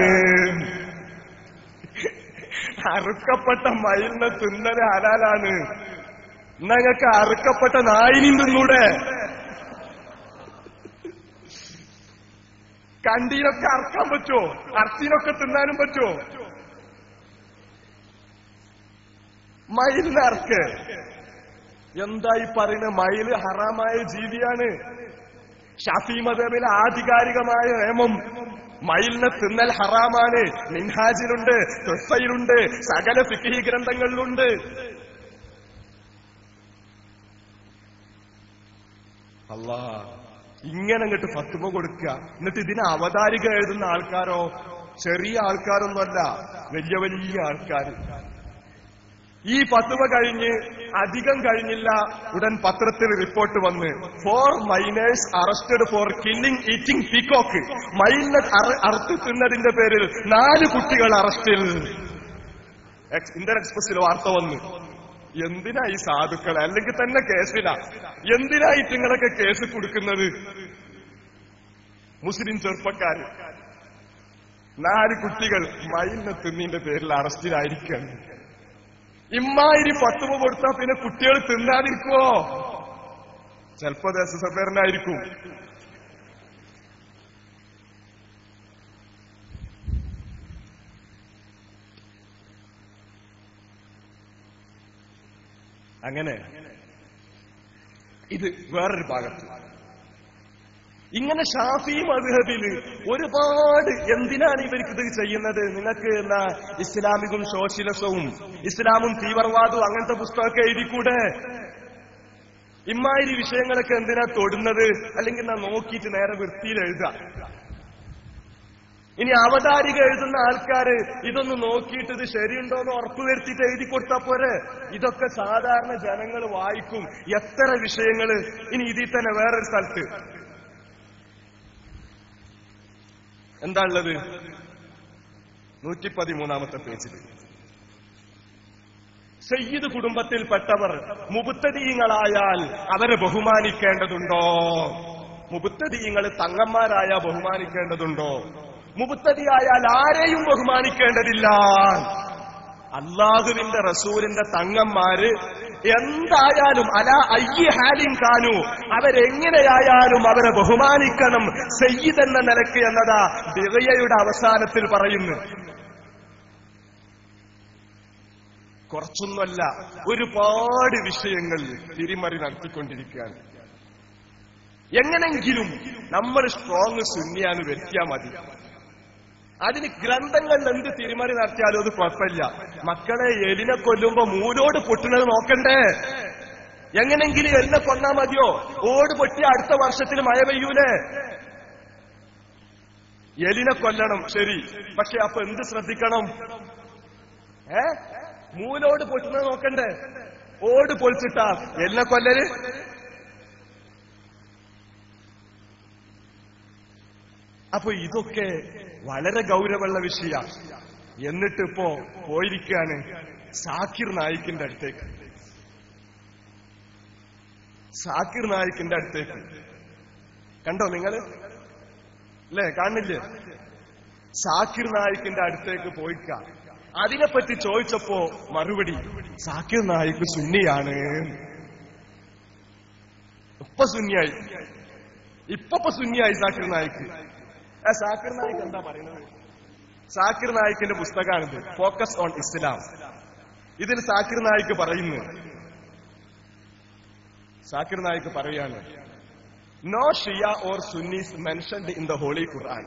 അറുക്കപ്പെട്ട മയിലിനെ തിന്നൽ ഹലാലാണ്. നിങ്ങൾക്ക് അറുക്കപ്പെട്ട നായിനും തിന്നൂടെ? കണ്ടീനൊക്കെ അറക്കാൻ പറ്റുമോ? അർച്ചീനൊക്കെ തിന്നാനും പറ്റുമോ? മയിലിനെ അറക്ക്. എന്തായി പറയുന്നത്? മയില് ഹറാമായ ജീവിയാണ്. ഷാഫി മദ്ഹബിലെ ആധികാരികമായ നിയമം മയിലിനെ തിന്നൽ ഹറാമാണ്. മിൻഹാജിലുണ്ട്, തുഹ്ഫയിലുണ്ട്, സകല ഫിഖ്ഹി ഗ്രന്ഥങ്ങളിലുണ്ട്. അല്ലാ, ഇങ്ങനെ അങ്ങോട്ട് ഫത്വ കൊടുക്കുക. എന്നിട്ട് ഇതിന് അവതാരിക എഴുതുന്ന ആൾക്കാരോ ചെറിയ ആൾക്കാരൊന്നുമല്ല, വലിയ വലിയ ആൾക്കാർ. ഈ ഫത്വ കഴിഞ്ഞ് അധികം കഴിഞ്ഞില്ല, ഉടൻ പത്രത്തിൽ റിപ്പോർട്ട് വന്ന് 4 minors arrested for killing eating peacock. മയിലിനെ അറുത്ത് തിന്നതിന്റെ പേരിൽ 4 കുട്ടികൾ അറസ്റ്റിൽ. ഇന്ത്യൻ എക്സ്പ്രസിൽ വാർത്ത വന്നു. എന്തിനാ ഈ സാധുക്കളെ? അല്ലെങ്കിൽ തന്നെ കേസില. എന്തിനായി നിങ്ങളൊക്കെ കേസ് കൊടുക്കുന്നത്? മുസ്ലിം ചെറുപ്പക്കാർ 4 കുട്ടികൾ മയിലിനെ തിന്നതിന്റെ പേരിൽ അറസ്റ്റിലായിരിക്കുകയാണ്. ഇമ്മാതിരി ഫത്വ കൊടുത്താൽ പിന്നെ കുട്ടികൾ തിന്നാതിരിക്കുവോ? ചിലപ്പോ ദേശസഭേരനായിരിക്കും. അങ്ങനെ ഇത് വേറൊരു ഭാഗത്ത്. ഇങ്ങനെ ഷാഫി മദ്ഹബില് ഒരുപാട് എന്തിനാണ് ഇവർക്കിത് ചെയ്യുന്നത്? നിങ്ങൾക്ക് എന്നാ ഇസ്ലാമികും സോഷ്യലിസവും ഇസ്ലാമും തീവ്രവാദവും അങ്ങനത്തെ പുസ്തകമൊക്കെ എഴുതിക്കൂടെ? ഇമ്മാതിരി വിഷയങ്ങളൊക്കെ എന്തിനാ തൊടുന്നത്? അല്ലെങ്കിൽ എന്നാ നോക്കിയിട്ട് നേരെ വൃത്തിയിൽ എഴുതുക. ഇനി അവതാരിക എഴുതുന്ന ആൾക്കാര് ഇതൊന്ന് നോക്കിയിട്ട് ഇത് ശരിയുണ്ടോന്ന് ഉറപ്പുവരുത്തിയിട്ട് എഴുതി കൊടുത്താൽ പോരെ? ഇതൊക്കെ സാധാരണ ജനങ്ങൾ വായിക്കും. എത്ര വിഷയങ്ങള്. ഇനി ഇതിൽ തന്നെ വേറൊരു സ്ഥലത്ത് എന്താ ഉള്ളത്? 113 പേജിൽ സയ്യിദ് കുടുംബത്തിൽപ്പെട്ടവർ മുബ്തദീങ്ങളായാൽ അവരെ ബഹുമാനിക്കേണ്ടതുണ്ടോ? മുബ്തദീങ്ങൾ തങ്ങന്മാരായ ബഹുമാനിക്കേണ്ടതുണ്ടോ? മുബ്തദിയായാൽ ആരെയും ബഹുമാനിക്കേണ്ടതില്ല. അല്ലാഹുവിന്റെ റസൂലിന്റെ തങ്ങന്മാര് എന്തായാലും അലാ അയ്യി ഹാലിൻ കാനു, അവരെങ്ങനെയായാലും അവരെ ബഹുമാനിക്കണം സയ്യിദ് എന്ന നിലയ്ക്ക് എന്നതാ ബിഗയുടെ അവസാനത്തിൽ പറയുന്നു. കുറച്ചൊന്നുമല്ല, ഒരുപാട് വിഷയങ്ങൾ തിരിമറി നടത്തിക്കൊണ്ടിരിക്കുകയാണ്. എങ്ങനെങ്കിലും നമ്മൾ സ്ട്രോങ് സുന്നിയാന്ന് വരുത്തിയാൽ മതി. അതിന് ഗ്രന്ഥങ്ങളിൽ എന്ത് തിരിമറി നടത്തിയാലും അത് കുഴപ്പമില്ല. മക്കളെ, എലിനെ കൊല്ലുമ്പോ മൂലോട് പൊട്ടുന്നത് നോക്കണ്ടേ? എങ്ങനെങ്കിലും എലിനെ കൊന്നാ മതിയോ? ഓട് പൊട്ടി അടുത്ത വർഷത്തിൽ മഴ പെയ്യൂലേ? എലിനെ കൊല്ലണം, ശരി. പക്ഷെ അപ്പൊ എന്ത് ശ്രദ്ധിക്കണം? മൂലോട് പൊട്ടുന്നത് നോക്കണ്ടേ? ഓട് പൊളിച്ചിട്ടാ എന്നെ കൊല്ലല്. അപ്പൊ ഇതൊക്കെ വളരെ ഗൗരവമുള്ള വിഷയമാണ്. എന്നിട്ടിപ്പോ പോയിരിക്കാണ് സാക്കിർ നായിക്കിന്റെ അടുത്തേക്ക്. സാക്കിർ നായിക്കിന്റെ അടുത്തേക്ക് കണ്ടോ നിങ്ങള്? അല്ലേ, കാണില്ലേ? സാക്കിർ നായിക്കിന്റെ അടുത്തേക്ക് പോയിക്ക. അതിനെപ്പറ്റി ചോദിച്ചപ്പോ മറുപടി സാക്കിർ നായിക്ക് സുന്നിയാണ്. ഇപ്പൊ സുന്നിയായി, ഇപ്പൊ സുന്നിയായി സാക്കിർ നായിക്ക്. സാക്കിർ നായിക്ക് എന്താ പറയുന്നത്? സാക്കിർ നായിക്കിന്റെ പുസ്തകമാണിത്, ഫോക്കസ് ഓൺ ഇസ്ലാം. ഇതിൽ സാക്കിർ നായിക്ക് പറയുന്നു, സാക്കിർ നായിക്ക് പറയാണ്, no Shia or Sunnis mentioned in the holy Quran.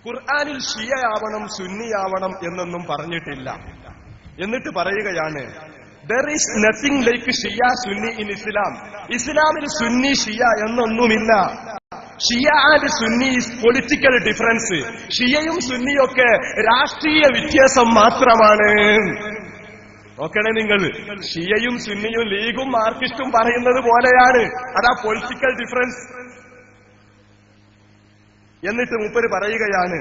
ഖുർആനിൽ ഷിയയാവണം സുന്നിയാവണം എന്നൊന്നും പറഞ്ഞിട്ടില്ല. എന്നിട്ട് പറയുകയാണ്, there is nothing like Shia Sunni in Islam. ഇസ്ലാമിൽ സുന്നി ഷിയ എന്നൊന്നുമില്ല. Shia and Sunni is political difference. ഷിയയും സുന്നിയൊക്കെ രാഷ്ട്രീയ വ്യത്യാസം മാത്രമാണ്. നോക്കണേ നിങ്ങൾ, ഷിയയും സുന്നിയും ലീഗും മാർക്സിസ്റ്റും പറയുന്നത് പോലെയാണ്. അതാ പൊളിറ്റിക്കൽ ഡിഫറൻസ്. എന്നിട്ട് മൂപ്പര് പറയുകയാണ്,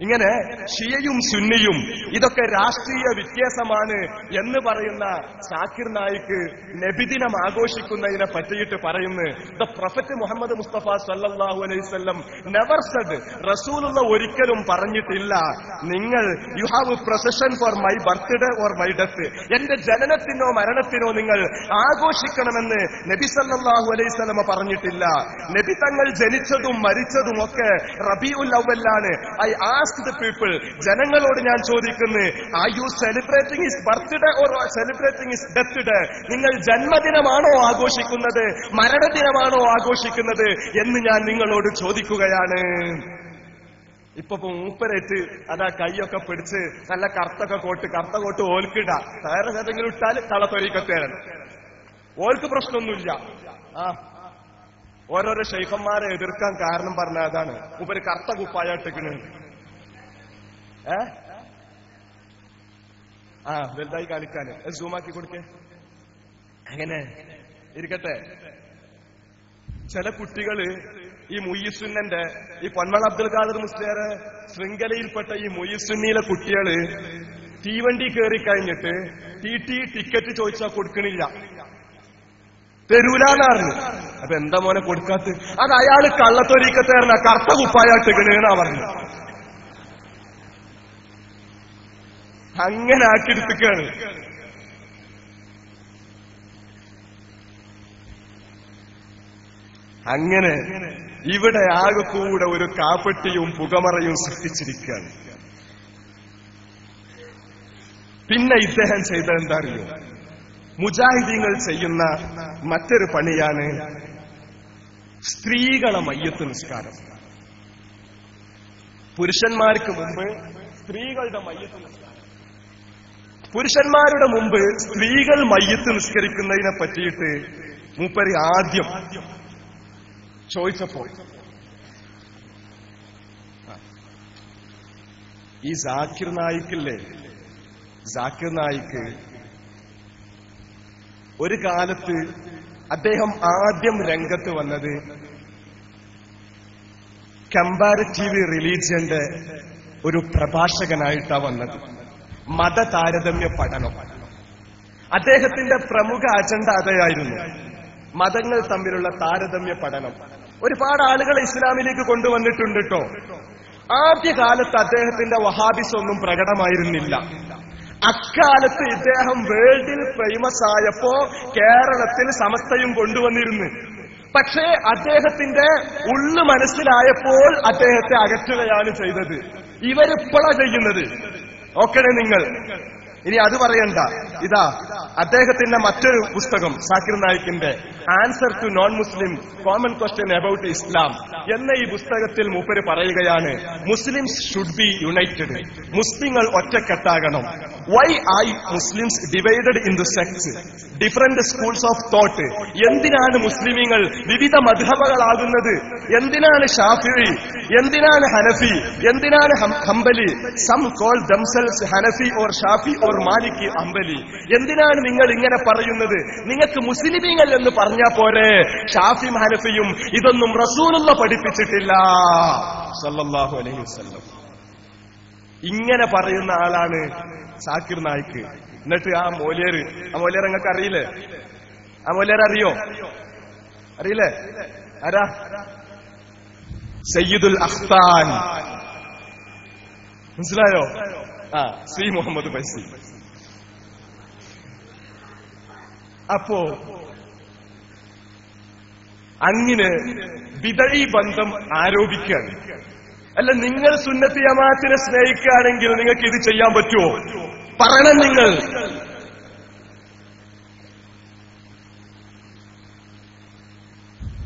ഇങ്ങനെ ഷിയയും സുന്നിയും ഇതൊക്കെ രാഷ്ട്രീയ വ്യത്യാസമാണ് എന്ന് പറയുന്ന സാക്കിർ നായിക്ക് നബിദിനം ആഘോഷിക്കുന്നതിനെ പറ്റിയിട്ട് പറയുന്നു, ദ പ്രൊഫറ്റ് മുഹമ്മദ് മുസ്തഫ സല്ലല്ലാഹു അലൈഹി വസല്ലം നെവർ സെഡ്, റസൂലുള്ള ഒരിക്കലും പറഞ്ഞിട്ടില്ല, നിങ്ങൾ you have procession for my birthday or my death, എന്റെ ജനനത്തിനോ മരണത്തിനോ നിങ്ങൾ ആഘോഷിക്കണമെന്ന് നബി സല്ലല്ലാഹു അലൈഹി വസല്ലം പറഞ്ഞിട്ടില്ല. നബി തങ്ങൾ ജനിച്ചതും മരിച്ചതും ഒക്കെ റബീഉൽ അവ്വലാണ്. ഐ ആസ്ക്ഡ് ദി പീപ്പിൾ, ജനങ്ങളോട് ഞാൻ ചോദിക്കുന്നു, are you celebrating his birthday or celebrating his death day? നിങ്ങൾ ജന്മദിനമാണോ ആഘോഷിക്കുന്നത്, മരണദിനമാണോ ആഘോഷിക്കുന്നത് എന്ന് ഞാൻ നിങ്ങളോട് ചോദിക്കുകയാണ്. ഇപ്പൊ മൂപ്പരേറ്റ് അതാ കൈയൊക്കെ പിടിച്ച് നല്ല കറുത്ത കോട്ട് ഓൽക്കിട, വേറെ ഏതെങ്കിലും ഇട്ടാൽ കളത്തൊരിക്കത്തേരൻ, ഓൽക്ക് പ്രശ്നമൊന്നുമില്ല. ഓരോരോ ഷെയ്ഖന്മാരെ എതിർക്കാൻ കാരണം പറഞ്ഞ അതാണ്, മൂപ്പര് കറുത്ത കുപ്പായിട്ടിക്കണ്. വലുതായി കാണിക്കാന് സൂമാക്കി കൊടുക്കേ. അങ്ങനെ ഇരിക്കട്ടെ. ചില കുട്ടികള് ഈ മുയ്യിസുന്നന്റെ, ഈ പൊന്മള അബ്ദുൽ ഖാദർ മുസ്ലിയാർ ശൃംഖലയിൽപ്പെട്ട ഈ മുയ്യിസുന്നിയിലെ കുട്ടികള് തീവണ്ടി കയറി കഴിഞ്ഞിട്ട് ടിക്കറ്റ് ചോദിച്ചാൽ കൊടുക്കണില്ല, തരൂലെന്നറിഞ്ഞു. അപ്പൊ എന്താ മോനെ കൊടുക്കാത്ത? അത് അയാള് കള്ളത്തൊരീക്കത്തേറിന കറുത്ത കുപ്പായിട്ടിക്കണെന്നാ പറഞ്ഞു. അങ്ങനെ ആക്കിയെടുത്തിക്കാണ്. അങ്ങനെ ഇവിടെ ആകെ കൂടെ ഒരു കാപ്പട്ടിയും പുകമറയും സൃഷ്ടിച്ചിരിക്കുകയാണ്. പിന്നെ ഇദ്ദേഹം ചെയ്ത എന്താ അറിയോ? മുജാഹിദീങ്ങൾ ചെയ്യുന്ന മറ്റൊരു പണിയാണ് സ്ത്രീകളെ മയ്യത്ത് നിസ്കാരം. പുരുഷന്മാർക്ക് മുമ്പ് സ്ത്രീകളുടെ മയ്യത്ത് നിസ്കാരം. പുരുഷന്മാരുടെ മുമ്പ് സ്ത്രീകൾ മയ്യത്ത് നിസ്കരിക്കുന്നതിനെ പറ്റിയിട്ട് മൂപ്പര് ആദ്യം ചോദിച്ചപ്പോൾ ഈ സാക്കിർ നായിക്കില്ലേ, സാക്കിർ നായിക്ക് ഒരു കാലത്ത് അദ്ദേഹം ആദ്യം രംഗത്ത് വന്നത് കമ്പാരിറ്റീവ് റിലീജിയന്റെ ഒരു പ്രഭാഷകനായിട്ടാണ് വന്നത്. മതതാരതമ്യ പഠനം അദ്ദേഹത്തിന്റെ പ്രമുഖ അജണ്ട അതായിരുന്നു. മതങ്ങൾ തമ്മിലുള്ള താരതമ്യ പഠനം. ഒരുപാട് ആളുകളെ ഇസ്ലാമിലേക്ക് കൊണ്ടുവന്നിട്ടുണ്ട് കേട്ടോ. ആദ്യകാലത്ത് അദ്ദേഹത്തിന്റെ വഹാബിസ് ഒന്നും പ്രകടമായിരുന്നില്ല. അക്കാലത്ത് ഇദ്ദേഹം വേൾഡിൽ ഫേമസ് ആയപ്പോ കേരളത്തിൽ സമസ്തയും കൊണ്ടുവന്നിരുന്നു. പക്ഷേ അദ്ദേഹത്തിന്റെ ഉള്ളു മനസ്സിലായപ്പോൾ അദ്ദേഹത്തെ അകറ്റുകയാണ് ചെയ്തത്. ഇവരിപ്പോഴാണ് ചെയ്യുന്നത്. ഓക്കേ നിങ്ങൾ ഇനി അത് പറയണ്ട. ഇതാ അദ്ദേഹത്തിന്റെ മറ്റൊരു പുസ്തകം സാക്കിർ നായിക്കിന്റെ answer to non Muslim common question about Islam എന്ന ഈ പുസ്തകത്തിൽ മൂപ്പര് പറയുകയാണ്, മുസ്ലിംസ് ഷുഡ് ബി യുണൈറ്റഡ്. മുസ്ലിങ്ങൾ ഒറ്റക്കെട്ടാകണം. Why are Muslims divided in the sects, different schools of thought? എന്തിനാണ് മുസ്ലിമീങ്ങൾ വിവിധ മദ്ഹബകളാകുന്നത്? എന്തിനാണ് ഷാഫിഈ, എന്തിനാണ് ഹനഫി, എന്തിനാണ് ഹംബലി? Some call themselves Hanafi or Shafi or or Malik Hanbali, എന്തിനാണ് നിങ്ങൾ ഇങ്ങനെ പറയുന്നത്? നിങ്ങൾക്ക് മുസ്ലിമീങ്ങൾ എന്ന് പറഞ്ഞാ പോരെ? ഷാഫിയും ഹനഫിയും ഇതൊന്നും റസൂലുള്ള പഠിപ്പിച്ചിട്ടില്ല സല്ലല്ലാഹു അലൈഹി വസല്ലം. ഇങ്ങനെ പറയുന്ന ആളാണ് സാക്കിർ നായിക്ക്. എന്നിട്ട് ആ മൗലിയർ നിങ്ങൾക്ക് അറിയില്ലേ? ആ മൗലിയർ അറിയോ? അറിയില്ലേ? ആരാ? സയ്യിദുൽ അഖ്താൻ. മനസ്സിലായോ? സി മുഹമ്മദ് ഫൈസി. അപ്പോ അങ്ങനെ ബിദഈ ബന്ധം ആരോപിക്കാൻ, അല്ല നിങ്ങൾ സുന്നത്ത് ജമാഅത്തിനെ സ്നേഹിക്കുകയാണെങ്കിൽ നിങ്ങൾക്ക് ഇത് ചെയ്യാൻ പറ്റുമോ? പറയണം നിങ്ങൾ.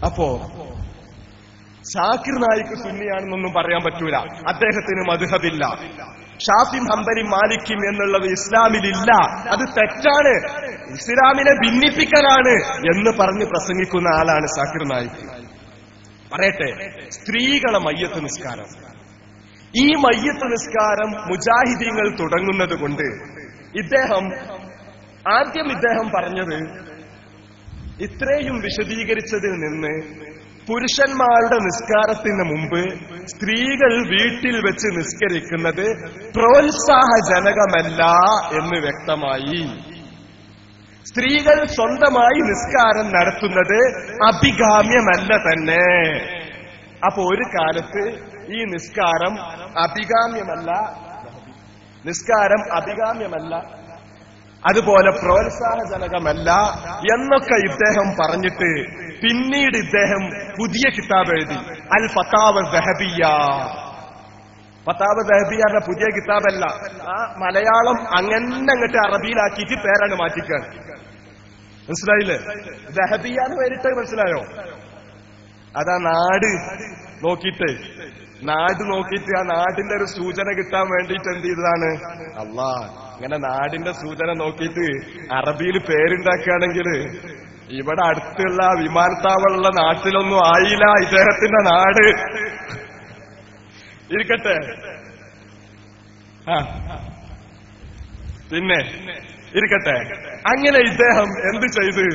അപ്പോ സാക്കിർ നായിക്ക് സുന്നിയാണെന്നൊന്നും പറയാൻ പറ്റൂല. അദ്ദേഹത്തിന് മദ്ഹബില്ല. ഷാഫിം ഹംബലിം മാലിക്കും എന്നുള്ളത് ഇസ്ലാമിലില്ല, അത് തെറ്റാണ്, ഇസ്ലാമിനെ ഭിന്നിപ്പിക്കലാണ് എന്ന് പറഞ്ഞ് പ്രസംഗിക്കുന്ന ആളാണ് സാക്കിർ നായിക്ക്. പറയട്ടെ, സ്ത്രീകളെ മയ്യത്ത് നിസ്കാരം, ഈ മയ്യത്ത് നിസ്കാരം മുജാഹിദീങ്ങൾ തുടങ്ങുന്നത് കൊണ്ട് ഇദ്ദേഹം പറഞ്ഞത്, ഇത്രയും വിശദീകരിച്ചതിൽ നിന്ന് പുരുഷന്മാരുടെ നിസ്കാരത്തിന് മുമ്പ് സ്ത്രീകൾ വീട്ടിൽ വെച്ച് നിസ്കരിക്കുന്നത് പ്രോത്സാഹജനകമല്ല എന്ന് വ്യക്തമായി. സ്ത്രീകൾ സ്വന്തമായി നിസ്കാരം നടത്തുന്നത് അഭികാമ്യമല്ല തന്നെ. അപ്പൊ ഒരു കാലത്ത് ഈ നിസ്കാരം അഭികാമ്യമല്ല, അതുപോലെ പ്രോത്സാഹജനകമല്ല എന്നൊക്കെ ഇദ്ദേഹം പറഞ്ഞിട്ട് പിന്നീട് ഇദ്ദേഹം പുതിയ കിതാബ് എഴുതി, അൽ ഫതാവ ദഹബിയ്യ. ഫതാവ ദഹബിയ്യ എന്ന പുതിയ കിതാബല്ല, ആ മലയാളം അങ്ങോട്ട് അറബിയിലാക്കിയിട്ട് പേരാണ് മാറ്റിക്കാണ്. മനസ്സിലായില്ലേ? ദഹബിയ്യ എന്ന് പേരിട്ട് മനസ്സിലായോ? അതാ നാട് നോക്കിയിട്ട് ആ നാടിന്റെ ഒരു സൂചന കിട്ടാൻ വേണ്ടിയിട്ട് എന്ത് ചെയ്തതാണ്? അല്ലാ, ഇങ്ങനെ നാടിന്റെ സൂചന നോക്കിയിട്ട് അറബിയിൽ പേരുണ്ടാക്കുകയാണെങ്കിൽ ഇവിടെ അടുത്തുള്ള വിമാനത്താവളമുള്ള നാട്ടിലൊന്നും ആയില്ല ഇദ്ദേഹത്തിന്റെ നാട്. ഇരിക്കട്ടെ. പിന്നെ ഇരിക്കട്ടെ. അങ്ങനെ ഇദ്ദേഹം എന്ത് ചെയ്ത്?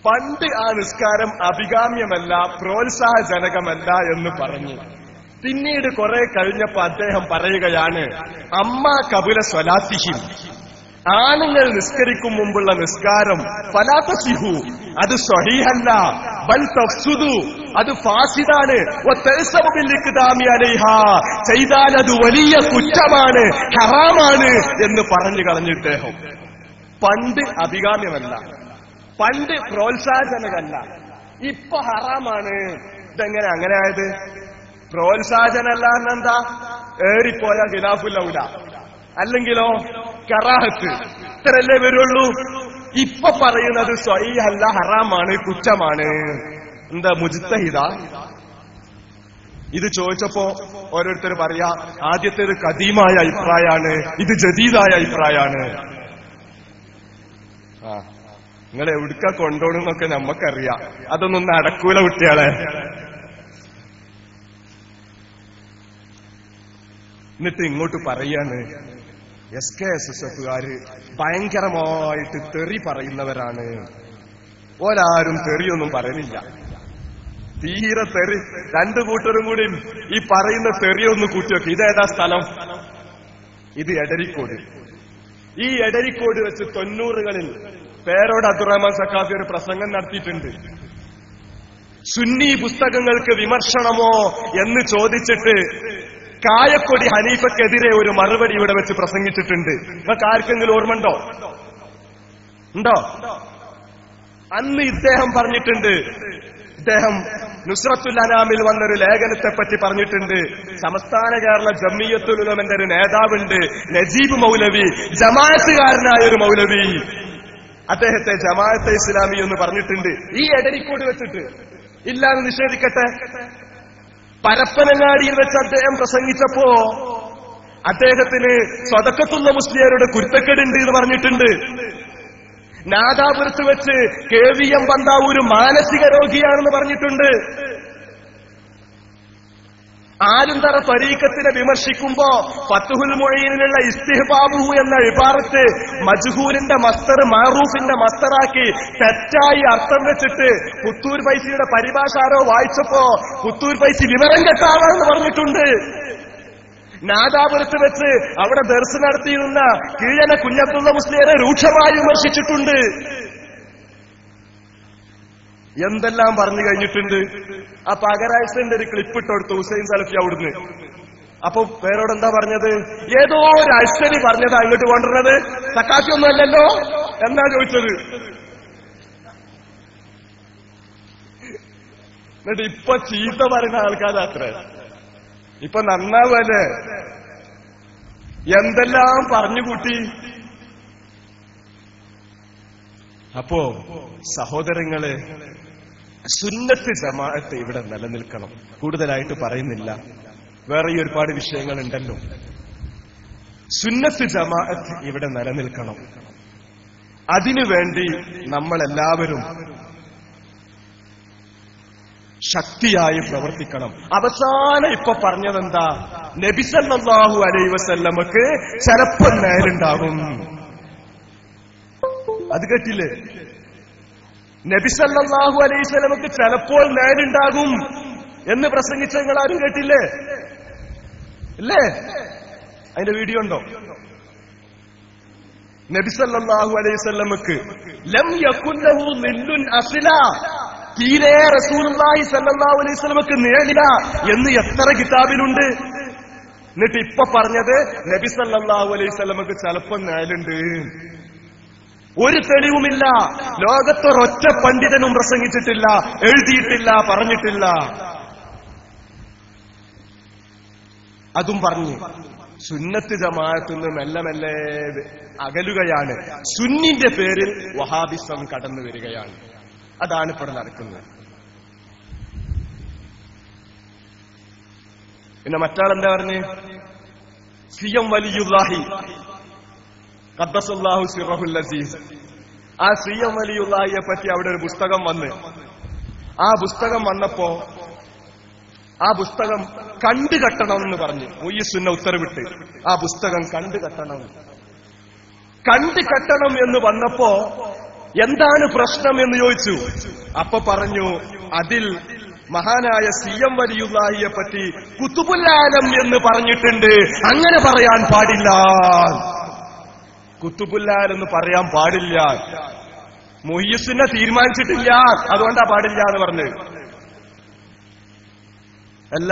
പണ്ട് ആ നിസ്കാരം അഭികാമ്യമല്ല, പ്രോത്സാഹജനകമല്ല എന്ന് പറഞ്ഞു. പിന്നീട് കുറെ കഴിഞ്ഞപ്പോ അദ്ദേഹം പറയുകയാണ്, അമ്മ കബുല സ്വലാത്തിഹിം, ആണുങ്ങൾ നിസ്കരിക്കും മുമ്പുള്ള നിസ്കാരം ഫലാതസിഹു, അത് സ്വഹീഹല്ല, ബൽ തഫ്സുദു, അത് ഫാസിദാണ്, വതഅസബു ബിൽ ഇഖ്ദാമി അലൈഹാ, ചെയ്താൽ അത് വലിയ കുറ്റമാണ്, ഹറാമാണ് എന്ന് പറഞ്ഞു കളഞ്ഞു ഇദ്ദേഹം. പണ്ട് അഭികാമ്യമല്ല, പണ്ട് പ്രോത്സാഹജനകമല്ല, ഇപ്പൊ ഹറാമാണ്. ഇതെങ്ങനെ അങ്ങനെ ആയത്? പ്രോത്സാഹജനല്ല എന്നെന്താ? ഏറിപ്പോയ ഖിലാഫുൽ ഔല, അല്ലെങ്കിലോ കറാഹത്ത്, ഇത്രല്ലേ വരുള്ളൂ. ഇപ്പൊ പറയുന്നത് സ്വഹീഹല്ല, ഹറാമാണ്, കുറ്റമാണ്. എന്താ മുജ്തഹിദ? ഇത് ചോദിച്ചപ്പോ ഓരോരുത്തർ പറയാ, ആദ്യത്തേത് കദീമായ അഭിപ്രായമാണ്, ഇത് ജദീദായ അഭിപ്രായമാണ്. നിങ്ങൾ എവിടുക്ക കൊണ്ടോണെന്നൊക്കെ നമ്മക്കറിയാം, അതൊന്നും നടക്കൂല കുട്ടികളെ. എന്നിട്ട് ഇങ്ങോട്ട് പറയാണ്, SKSSFകാര് ഭയങ്കരമായിട്ട് തെറി പറയുന്നവരാണ്. ഓരാരും തെറിയൊന്നും പറയുന്നില്ല, തീരെ തെറി. രണ്ടു കൂട്ടരും കൂടി ഈ പറയുന്ന തെറിയൊന്ന് കൂട്ടിവെക്കും. ഇതേതാ സ്ഥലം? ഇത് എടരിക്കോട്. ഈ എടരിക്കോട് വെച്ച് 90കളിൽ പേരോട് അബ്ദുറഹ്മാൻ സഖാഫി ഒരു പ്രസംഗം നടത്തിയിട്ടുണ്ട്. സുന്നി പുസ്തകങ്ങൾക്ക് വിമർശനമോ എന്ന് ചോദിച്ചിട്ട് കായക്കൊടി ഹനീഫക്കെതിരെ ഒരു മറുപടി ഇവിടെ വെച്ച് പ്രസംഗിച്ചിട്ടുണ്ട്. നിങ്ങൾക്ക് ആർക്കെങ്കിലും ഓർമ്മ ഉണ്ടോ? അന്ന് ഇദ്ദേഹം പറഞ്ഞിട്ടുണ്ട്, ഇദ്ദേഹം നുസ്രത്തുൽ അനാമിൽ വന്നൊരു ലേഖനത്തെ പറ്റി പറഞ്ഞിട്ടുണ്ട്. സംസ്ഥാന കേരള ജമിയത്തുൽ ഉലമന്റെ ഒരു നേതാവുണ്ട്, നജീബ് മൗലവി, ജമാഅത്തുകാരനായ ഒരു മൗലവി, അദ്ദേഹത്തെ ജമാഅത്തെ ഇസ്ലാമി എന്ന് പറഞ്ഞിട്ടുണ്ട്. ഈ എടരിക്കോട് വെച്ചിട്ട് ഇല്ലാന്ന് നിഷേധിക്കട്ടെ. പരപ്പനങ്ങാടിയിൽ വെച്ച് അദ്ദേഹം പ്രസംഗിച്ചപ്പോ അദ്ദേഹത്തിന് സ്വതക്കത്തുള്ള മുസ്ലിയാരുടെ കുരുത്തക്കേടുണ്ട് എന്ന് പറഞ്ഞിട്ടുണ്ട്. നാദാപുരത്ത് വെച്ച് KVM ബന്താവൂര് മാനസിക രോഗിയാണെന്ന് പറഞ്ഞിട്ടുണ്ട്. ആലുന്തറ ത്വരീഖത്തിനെ വിമർശിക്കുമ്പോ ഫത്ഹുൽ മുഈനിലുള്ള ഇസ്തിഹ്ബാബുഹു എന്ന ഇബാറത്ത് മജ്ഹൂലിന്റെ മസ്തർ മഅറൂഫിന്റെ മസ്തറാക്കി തെറ്റായി അർത്ഥം വെച്ചിട്ട് പുത്തൂർ ഫൈസിയുടെ പരിഭാഷ ആരോ വായിച്ചപ്പോ പുത്തൂർ ഫൈസി വിവരം കെട്ടാവാന്ന് പറഞ്ഞിട്ടുണ്ട്. നാദാപുരത്ത് വെച്ച് അവിടെ ദർസ് നടത്തിയിരുന്ന കീഴന കുഞ്ഞബ്ദുള്ള മുസ്ലിയാരെ രൂക്ഷമായി വിമർശിച്ചിട്ടുണ്ട്. എന്തെല്ലാം പറഞ്ഞു കഴിഞ്ഞിട്ടുണ്ട്. ആ പകരാഴ്ചന്റെ ഒരു ക്ലിപ്പ് ഇട്ടെടുത്തു ഹുസൈൻ സലഫി അവിടുന്ന്. അപ്പൊ പേരോട് എന്താ പറഞ്ഞത്? ഏതോ ഒരു അശ്വനി പറഞ്ഞത് അങ്ങോട്ട് കൊണ്ടുവരുന്നത് സക്കാഫി ഒന്നും അല്ലല്ലോ എന്നാ ചോദിച്ചത്. എന്നിട്ട് ഇപ്പൊ ചീത്ത പറയുന്ന ആൾക്കാരത്ര ഇപ്പൊ നന്നാവല്ലേ. എന്തെല്ലാം പറഞ്ഞുകൂട്ടി. അപ്പോ സഹോദരങ്ങളെ, സുന്നത്ത് ജമാഅത്ത് ഇവിടെ നിലനിൽക്കണം. കൂടുതലായിട്ട് പറയുന്നില്ല, വേറെ ഒരുപാട് വിഷയങ്ങളുണ്ടല്ലോ. സുന്നത്ത് ജമാഅത്ത് ഇവിടെ നിലനിൽക്കണം. അതിനുവേണ്ടി നമ്മളെല്ലാവരും ശക്തിയായി പ്രവർത്തിക്കണം. അവസാനം ഇപ്പൊ പറഞ്ഞതെന്താ? നബി സല്ലല്ലാഹു അലൈഹി വസല്ലമക്ക് ചിലപ്പോ നേരുണ്ടാകും. അത് കേട്ടില്ലേ? നബി സല്ലല്ലാഹു അലൈഹി വസല്ലമക്ക് ചിലപ്പോൾ നേരുണ്ടാകും എന്ന് പ്രസംഗിച്ച നിങ്ങൾ ആരും കേട്ടില്ലേ? ഇല്ലേ? അതിന്റെ വീഡിയോ ഉണ്ടോ? നബി സല്ലല്ലാഹു അലൈഹി വസല്ലമക്ക് ലം യകുൻ ലഹു നില്ലുൻ അസ്ല, തീരെ റസൂലുള്ളാഹി സല്ലല്ലാഹു അലൈഹി വസല്ലമക്ക് നിഴലില്ല എന്ന് എത്ര കിതാബിലുണ്ട്. എന്നിട്ട് ഇപ്പൊ പറഞ്ഞത് നബി സല്ലല്ലാഹു അലൈഹി വസല്ലമക്ക് ചിലപ്പോൾ നിഴലുണ്ട്. ഒരു തെളിവുമില്ല. ലോകത്തൊരൊറ്റ പണ്ഡിതനും പ്രസംഗിച്ചിട്ടില്ല, എഴുതിയിട്ടില്ല, പറഞ്ഞിട്ടില്ല. അതും പറഞ്ഞു സുന്നത്ത് ജമാഅത്ത് നിന്ന് മെല്ലെ മെല്ലെ അകലുകയാണ്. സുന്നിന്റെ പേരിൽ വഹാബിസം കടന്നു വരികയാണ്. അതാണ് ഇപ്പോൾ നടക്കുന്നത്. പിന്നെ മറ്റാളെന്താ പറഞ്ഞ്? സിയം വലിയുല്ലാഹി ഖദ്ദസല്ലാഹു സിറഹുൽ അസീസ്. ആ സിയം വലിയുല്ലാഹിയെ പറ്റി അവിടെ ഒരു പുസ്തകം വന്ന്, ആ പുസ്തകം വന്നപ്പോ ആ പുസ്തകം കണ്ടുകെട്ടണം എന്ന് പറഞ്ഞു മുയ്യിസുന്ന ഉത്തരവിട്ട്. ആ പുസ്തകം കണ്ടുകെട്ടണം എന്ന് വന്നപ്പോ എന്താണ് പ്രശ്നം എന്ന് ചോദിച്ചു. അപ്പൊ പറഞ്ഞു, അതിൽ മഹാനായ സിയം വലിയുല്ലാഹിയെ പറ്റി കുതുബുൽ ആലം എന്ന് പറഞ്ഞിട്ടുണ്ട്, അങ്ങനെ പറയാൻ പാടില്ല. കുതുബുൽ ആലം എന്ന് പറയാൻ പാടില്ല. മുയ്യിസുന്ന തീരുമാനിച്ചിട്ടില്ല, അതുകൊണ്ടാ പാടില്ല എന്ന് പറഞ്ഞത്. അല്ല,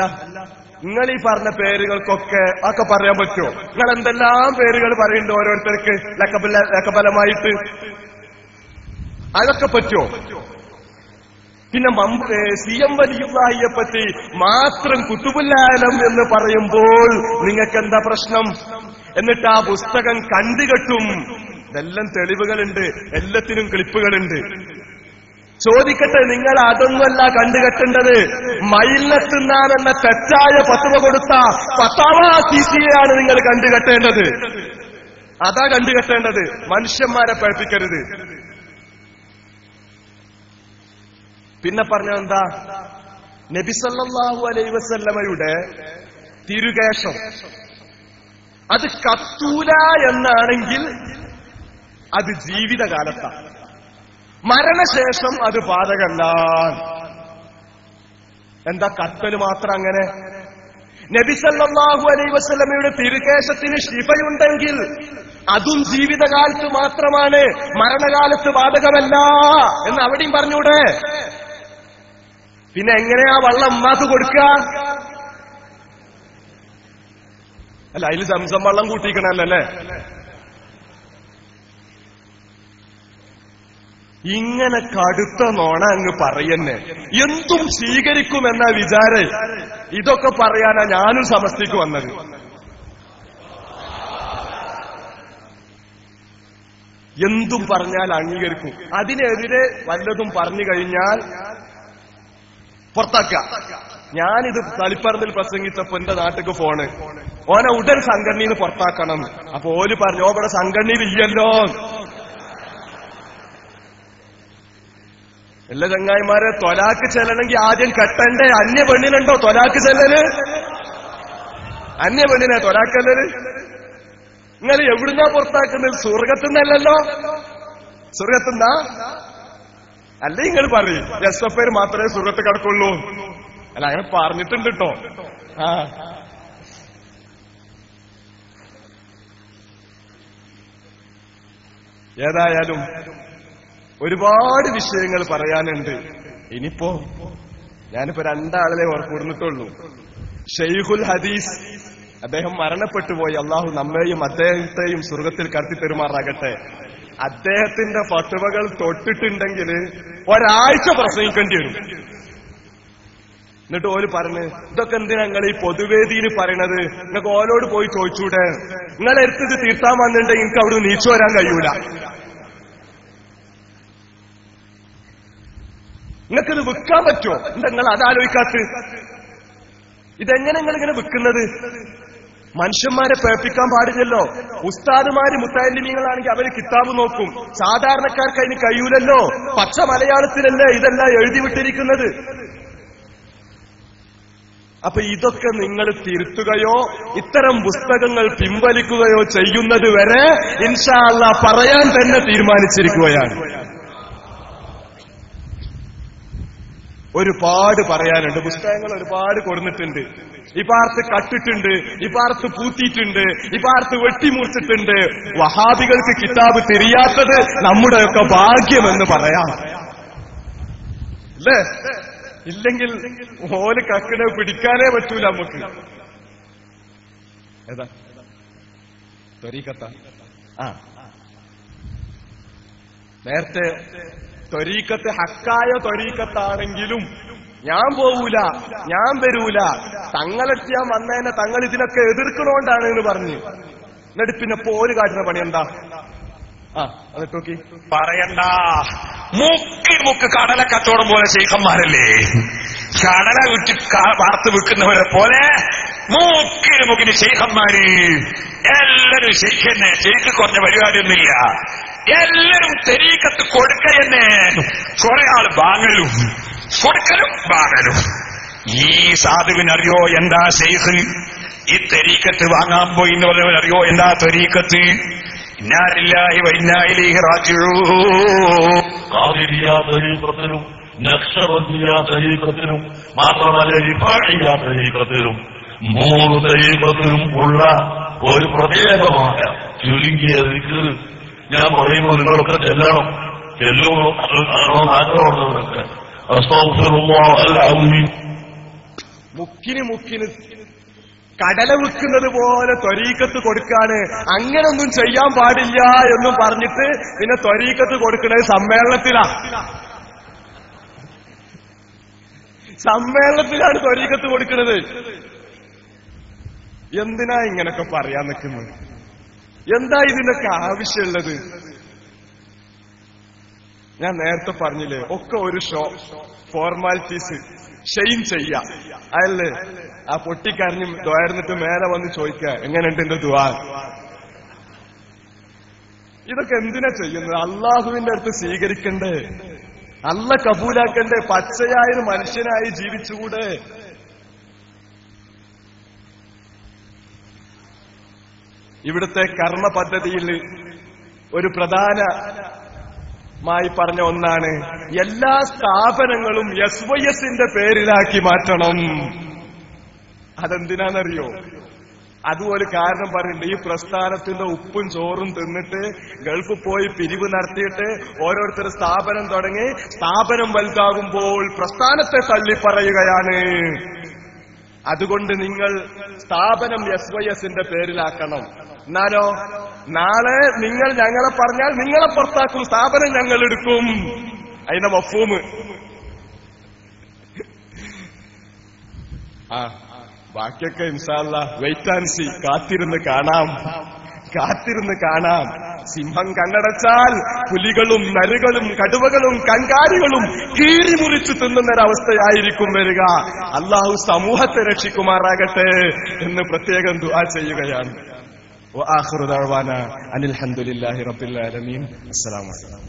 നിങ്ങൾ ഈ പറഞ്ഞ പേരുകൾക്കൊക്കെ ഒക്കെ പറയാൻ പറ്റുമോ? നിങ്ങൾ എന്തെല്ലാം പേരുകൾ പറയുന്നുണ്ട് ഓരോരുത്തർക്ക് ലക്കബലമായിട്ട്. അതൊക്കെ പറ്റുമോ? പിന്നെ സിയം വലിയുല്ലാഹിയെ പറ്റി മാത്രം കുതുബുൽ ആലം എന്ന് പറയുമ്പോൾ നിങ്ങൾക്ക് എന്താ പ്രശ്നം? എന്നിട്ട് ആ പുസ്തകം കണ്ടുകെട്ടും. ഇതെല്ലാം തെളിവുകളുണ്ട്, എല്ലാത്തിനും ക്ലിപ്പുകളുണ്ട്. ചോദിക്കട്ടെ, നിങ്ങൾ അതൊന്നുമല്ല കണ്ടുകെട്ടേണ്ടത്. മയിലിനെത്തുന്നാനെന്ന തെറ്റായ ഫത്വ കൊടുത്ത ഫത്വ സിസിയെയാണ് നിങ്ങൾ കണ്ടുകെട്ടേണ്ടത്. അതാ കണ്ടുകെട്ടേണ്ടത്. മനുഷ്യന്മാരെ പഴിപ്പിക്കരുത്. പിന്നെ പറഞ്ഞെന്താ? നബി സല്ലല്ലാഹു അലൈഹി വസല്ലമയുടെ തിരുകേശം അത് കത്തൂല എന്നാണെങ്കിൽ അത് ജീവിതകാലത്താണ്, മരണശേഷം അത് ബാധകല്ല. എന്താ കത്തല് മാത്രം അങ്ങനെ? നബി സല്ലല്ലാഹു അലൈഹി വസല്ലമയുടെ തിരുകേശത്തിന് ശിഫയുണ്ടെങ്കിൽ അതും ജീവിതകാലത്ത് മാത്രമാണ്, മരണകാലത്ത് ബാധകമല്ല എന്ന് അവിടെയും പറഞ്ഞൂടെ? പിന്നെ എങ്ങനെയാ വെള്ളം ഉമ്മാക്ക് കൊടുക്കുക? അല്ല, അതിൽ സംസം വെള്ളം കൂട്ടിക്കണല്ലേ? ഇങ്ങനെ കടുത്ത നോണ അങ്ങ് പറയന്നെ. എന്തും സ്വീകരിക്കുമെന്ന വിചാരം. ഇതൊക്കെ പറയാനാ ഞാനും സമസ്തയ്ക്ക് വന്നത്. എന്തും പറഞ്ഞാൽ അംഗീകരിക്കും. അതിനെതിരെ വല്ലതും പറഞ്ഞു കഴിഞ്ഞാൽ പുറത്താക്കുക. ഞാനിത് തളിപ്പറമ്പിൽ പ്രസംഗിച്ചപ്പോ എന്റെ നാട്ടിക്ക് ഫോണ്, ഓനെ ഉടൻ സംഘടനയിൽ നിന്ന് പുറത്താക്കണം. അപ്പൊ ഓല് പറഞ്ഞു, ഓ ഇവിടെ സംഘടനയിൽ ഇല്ലല്ലോ. എല്ലാ ചങ്ങായിമാരെ തൊലാക്ക് ചെല്ലണമെങ്കിൽ ആദ്യം കെട്ടണ്ടേ? അന്യ പെണ്ണിനുണ്ടോ തൊലാക്ക് ചെല്ലല്? അന്യ പെണ്ണിനെ തൊലാക്കല്ലത്? നിങ്ങൾ എവിടുന്നാ പുറത്താക്കുന്നത്? സ്വർഗത്തുനിന്നല്ലോ. സ്വർഗത്തുനിന്നാ? അല്ലേ നിങ്ങൾ പറയും SFI മാത്രമേ സ്വർഗത്ത് കിടക്കുള്ളൂ. അല്ല, അങ്ങനെ പറഞ്ഞിട്ടുണ്ട് കേട്ടോ. ആ ഏതായാലും ഒരുപാട് വിഷയങ്ങൾ പറയാനുണ്ട്. ഇനിയിപ്പോ ഞാനിപ്പോ രണ്ടാളിലെ ഓർക്കൂടുന്നിട്ടുള്ളൂ. ഷെയ്ഖുൽ ഹദീസ്, അദ്ദേഹം മരണപ്പെട്ടുപോയി. അള്ളാഹു നമ്മെയും അദ്ദേഹത്തെയും സ്വർഗത്തിൽ കടത്തിത്തരുമാറാകട്ടെ. അദ്ദേഹത്തിന്റെ ഫത്വകൾ തൊട്ടിട്ടുണ്ടെങ്കിൽ ഒരാഴ്ച പ്രസംഗിക്കേണ്ടി വരും. എന്നിട്ട് ഓല് പറഞ്ഞ് ഇതൊക്കെ എന്തിനാ നിങ്ങൾ ഈ പൊതുവേദിയിൽ പറയണത്? നിങ്ങൾക്ക് ഓലോട് പോയി ചോദിച്ചൂടെ? നിങ്ങളെ അടുത്ത് ഇത് തീർത്താൻ വന്നിട്ടുണ്ടെങ്കിൽ എനിക്ക് അവിടെ നീച്ചു വരാൻ കഴിയൂല. നിങ്ങൾക്കിത് വിൽക്കാൻ പറ്റുമോ? എന്താ നിങ്ങൾ അതാലോചിക്കാത്ത? ഇതെങ്ങനെ നിങ്ങളിങ്ങനെ വിൽക്കുന്നത്? മനുഷ്യന്മാരെ പേപ്പിക്കാൻ പാടില്ലല്ലോ. ഉസ്താദുമാര് മുത്തഅല്ലിമീങ്ങളാണെങ്കിൽ അവര് കിതാബ് നോക്കും. സാധാരണക്കാർക്ക് അതിന് കഴിയൂലല്ലോ. പച്ച മലയാളത്തിലല്ലേ ഇതെല്ലാം എഴുതി വിട്ടിരിക്കുന്നത്. അപ്പൊ ഇതൊക്കെ നിങ്ങൾ തിരുത്തുകയോ ഇത്തരം പുസ്തകങ്ങൾ പിൻവലിക്കുകയോ ചെയ്യുന്നത് വരെ ഇൻഷാ അല്ലാഹ് പറയാൻ തന്നെ തീരുമാനിച്ചിരിക്കുകയാണ്. ഒരുപാട് പറയാനുണ്ട്. പുസ്തകങ്ങൾ ഒരുപാട് കൊടുത്തിട്ടുണ്ട്. ഈ പാർത്ത് കട്ടിട്ടുണ്ട്, ഈ പാർത്ത് പൂത്തിയിട്ടുണ്ട്, ഈ പാർത്ത് വെട്ടിമുറിച്ചിട്ടുണ്ട്. വഹാബികൾക്ക് കിതാബ് തിരിയാത്തത് നമ്മുടെയൊക്കെ ഭാഗ്യമെന്ന് പറയാം, അല്ലേ? ഇല്ലെങ്കിൽ ഓല് കക്കിനെ പിടിക്കാനേ പറ്റൂല നമുക്ക്. ഏതാ ത്വരീഖത്ത? നേരത്തെ ത്വരീഖത്ത് ഹക്കായ ത്വരീഖത്താണെങ്കിലും ഞാൻ പോവൂല, ഞാൻ വരൂല, തങ്ങളെത്തി ഞാൻ വന്നേനെ തങ്ങൾ ഇതിനൊക്കെ എതിർക്കണോണ്ടാണ് എന്ന് പറഞ്ഞു. എന്നിട്ട് പിന്നെ പോര് കാട്ടുന്ന പണി എന്താ? എന്നിട്ട് നോക്കി പറയണ്ട. മുക്ക് കടല കച്ചവടം പോലെ ശൈഖന്മാരല്ലേ, കടല വിറ്റ് വാർത്ത് വിൽക്കുന്നവരെ പോലെ മുക്കിന് ശൈഖന്മാര് എല്ലാരും ശൈഖന്നെ. ശൈഖ് കുറഞ്ഞ പരിപാടിയൊന്നുമില്ല. എല്ലാരും തെരീക്കത്ത് കൊടുക്കയെന്നെ. കുറെ ആള് വാങ്ങലും കൊടുക്കലും വാങ്ങലും. ഈ സാധുവിനറിയോ എന്താ ശൈഖ്? ഈ തെരീക്കത്ത് വാങ്ങാൻ പോയി എന്ന് പറഞ്ഞവരറിയോ എന്താ തെരീക്കത്ത്? ഇന്നാലില്ലാഹി വഇന്നാ ഇലൈഹി റാജിഊൻ. ഖാദിരിയ തരീഖത്തിനും നഖ്ശബന്ദിയ തരീഖത്തിനും മാത്രമല്ല റിഫാഇയ തരീഖത്തിനും 3 തരീഖത്തിനും ഉള്ള ഒരു പ്രത്യേകമായ ചുരുങ്ങിയ ദിക്ർ ഞാൻ പറയുമ്പോൾ നിങ്ങളൊക്കെ ചെല്ലണം. ചെല്ലുമോ ആഗ്രഹമുള്ളവരൊക്കെ അസ്തഗ്ഫിറുല്ലാഹൽ അസീം. മുക്കിന് കടല വിൽക്കുന്നത് പോലെ ത്വരീഖത്ത് കൊടുക്കാണ്. അങ്ങനൊന്നും ചെയ്യാൻ പാടില്ല എന്നും പറഞ്ഞിട്ട് പിന്നെ ത്വരീഖത്ത് കൊടുക്കുന്നത് സമ്മേളനത്തിലാണ് ത്വരീഖത്ത് കൊടുക്കുന്നത്. എന്തിനാ ഇങ്ങനൊക്കെ പറയാൻ നിൽക്കുന്നത്? എന്താ ഇതിനൊക്കെ ആവശ്യമുള്ളത്? ഞാൻ നേരത്തെ പറഞ്ഞില്ലേ, ഒക്കെ ഒരു ഫോർമാലിറ്റീസ് ഷെയിം ചെയ്യാം. അതല്ലേ ആ പൊട്ടിക്കരഞ്ഞ് ദ്വാരുന്നിട്ട് മേലെ വന്ന് ചോദിക്കുക എങ്ങനെയുണ്ട് എന്റെ ദ്വാ? ഇതൊക്കെ എന്തിനാ ചെയ്യുന്നത്? അള്ളാഹുവിന്റെ അടുത്ത് സ്വീകരിക്കണ്ടേ? അല്ല കബൂലാക്കണ്ടേ? പച്ചയായൊരു മനുഷ്യനായി ജീവിച്ചുകൂടെ? ഇവിടുത്തെ കർമ്മ പദ്ധതിയിൽ ഒരു പ്രധാനമായി പറഞ്ഞ ഒന്നാണ് എല്ലാ സ്ഥാപനങ്ങളും SYSന്റെ പേരിലാക്കി മാറ്റണം. അതെന്തിനാണെന്നറിയോ? അതുപോലെ കാരണം പറയുന്നുണ്ട്. ഈ പ്രസ്ഥാനത്തിന്റെ ഉപ്പും ചോറും തിന്നിട്ട് ഗൾഫിൽ പോയി പിരിവ് നടത്തിയിട്ട് ഓരോരുത്തർ സ്ഥാപനം തുടങ്ങി. സ്ഥാപനം വലുതാകുമ്പോൾ പ്രസ്ഥാനത്തെ തള്ളിപ്പറയുകയാണ്. അതുകൊണ്ട് നിങ്ങൾ സ്ഥാപനം SYSന്റെ പേരിലാക്കണം. എന്നാലോ നാളെ നിങ്ങൾ ഞങ്ങളെ പറഞ്ഞാൽ നിങ്ങളെ പുറത്താക്കും, സ്ഥാപനം ഞങ്ങൾ എടുക്കും. അതിന്റെ മഫ്ഹൂമ്. ബാക്കിയൊക്കെ ഇൻഷാ അല്ലാഹ് വെയിറ്റ് ആൻഡ് സീ, കാത്തിരുന്ന് കാണാം. സിംഹം കണ്ണടച്ചാൽ പുലികളും നരുകളും കടുവകളും കങ്കാരികളും കീറിമുറിച്ചു തിന്നുന്നൊരവസ്ഥയായിരിക്കും വരിക. അള്ളാഹു സമൂഹത്തെ രക്ഷിക്കുമാറാകട്ടെ എന്ന് പ്രത്യേകം ദുആ ചെയ്യുകയാണ്. വആഖിറു ദഅവാനാ അനിൽ ഹംദുലില്ലാഹി റബ്ബിൽ ആലമീൻ. അസ്സലാമു അലൈക്കും.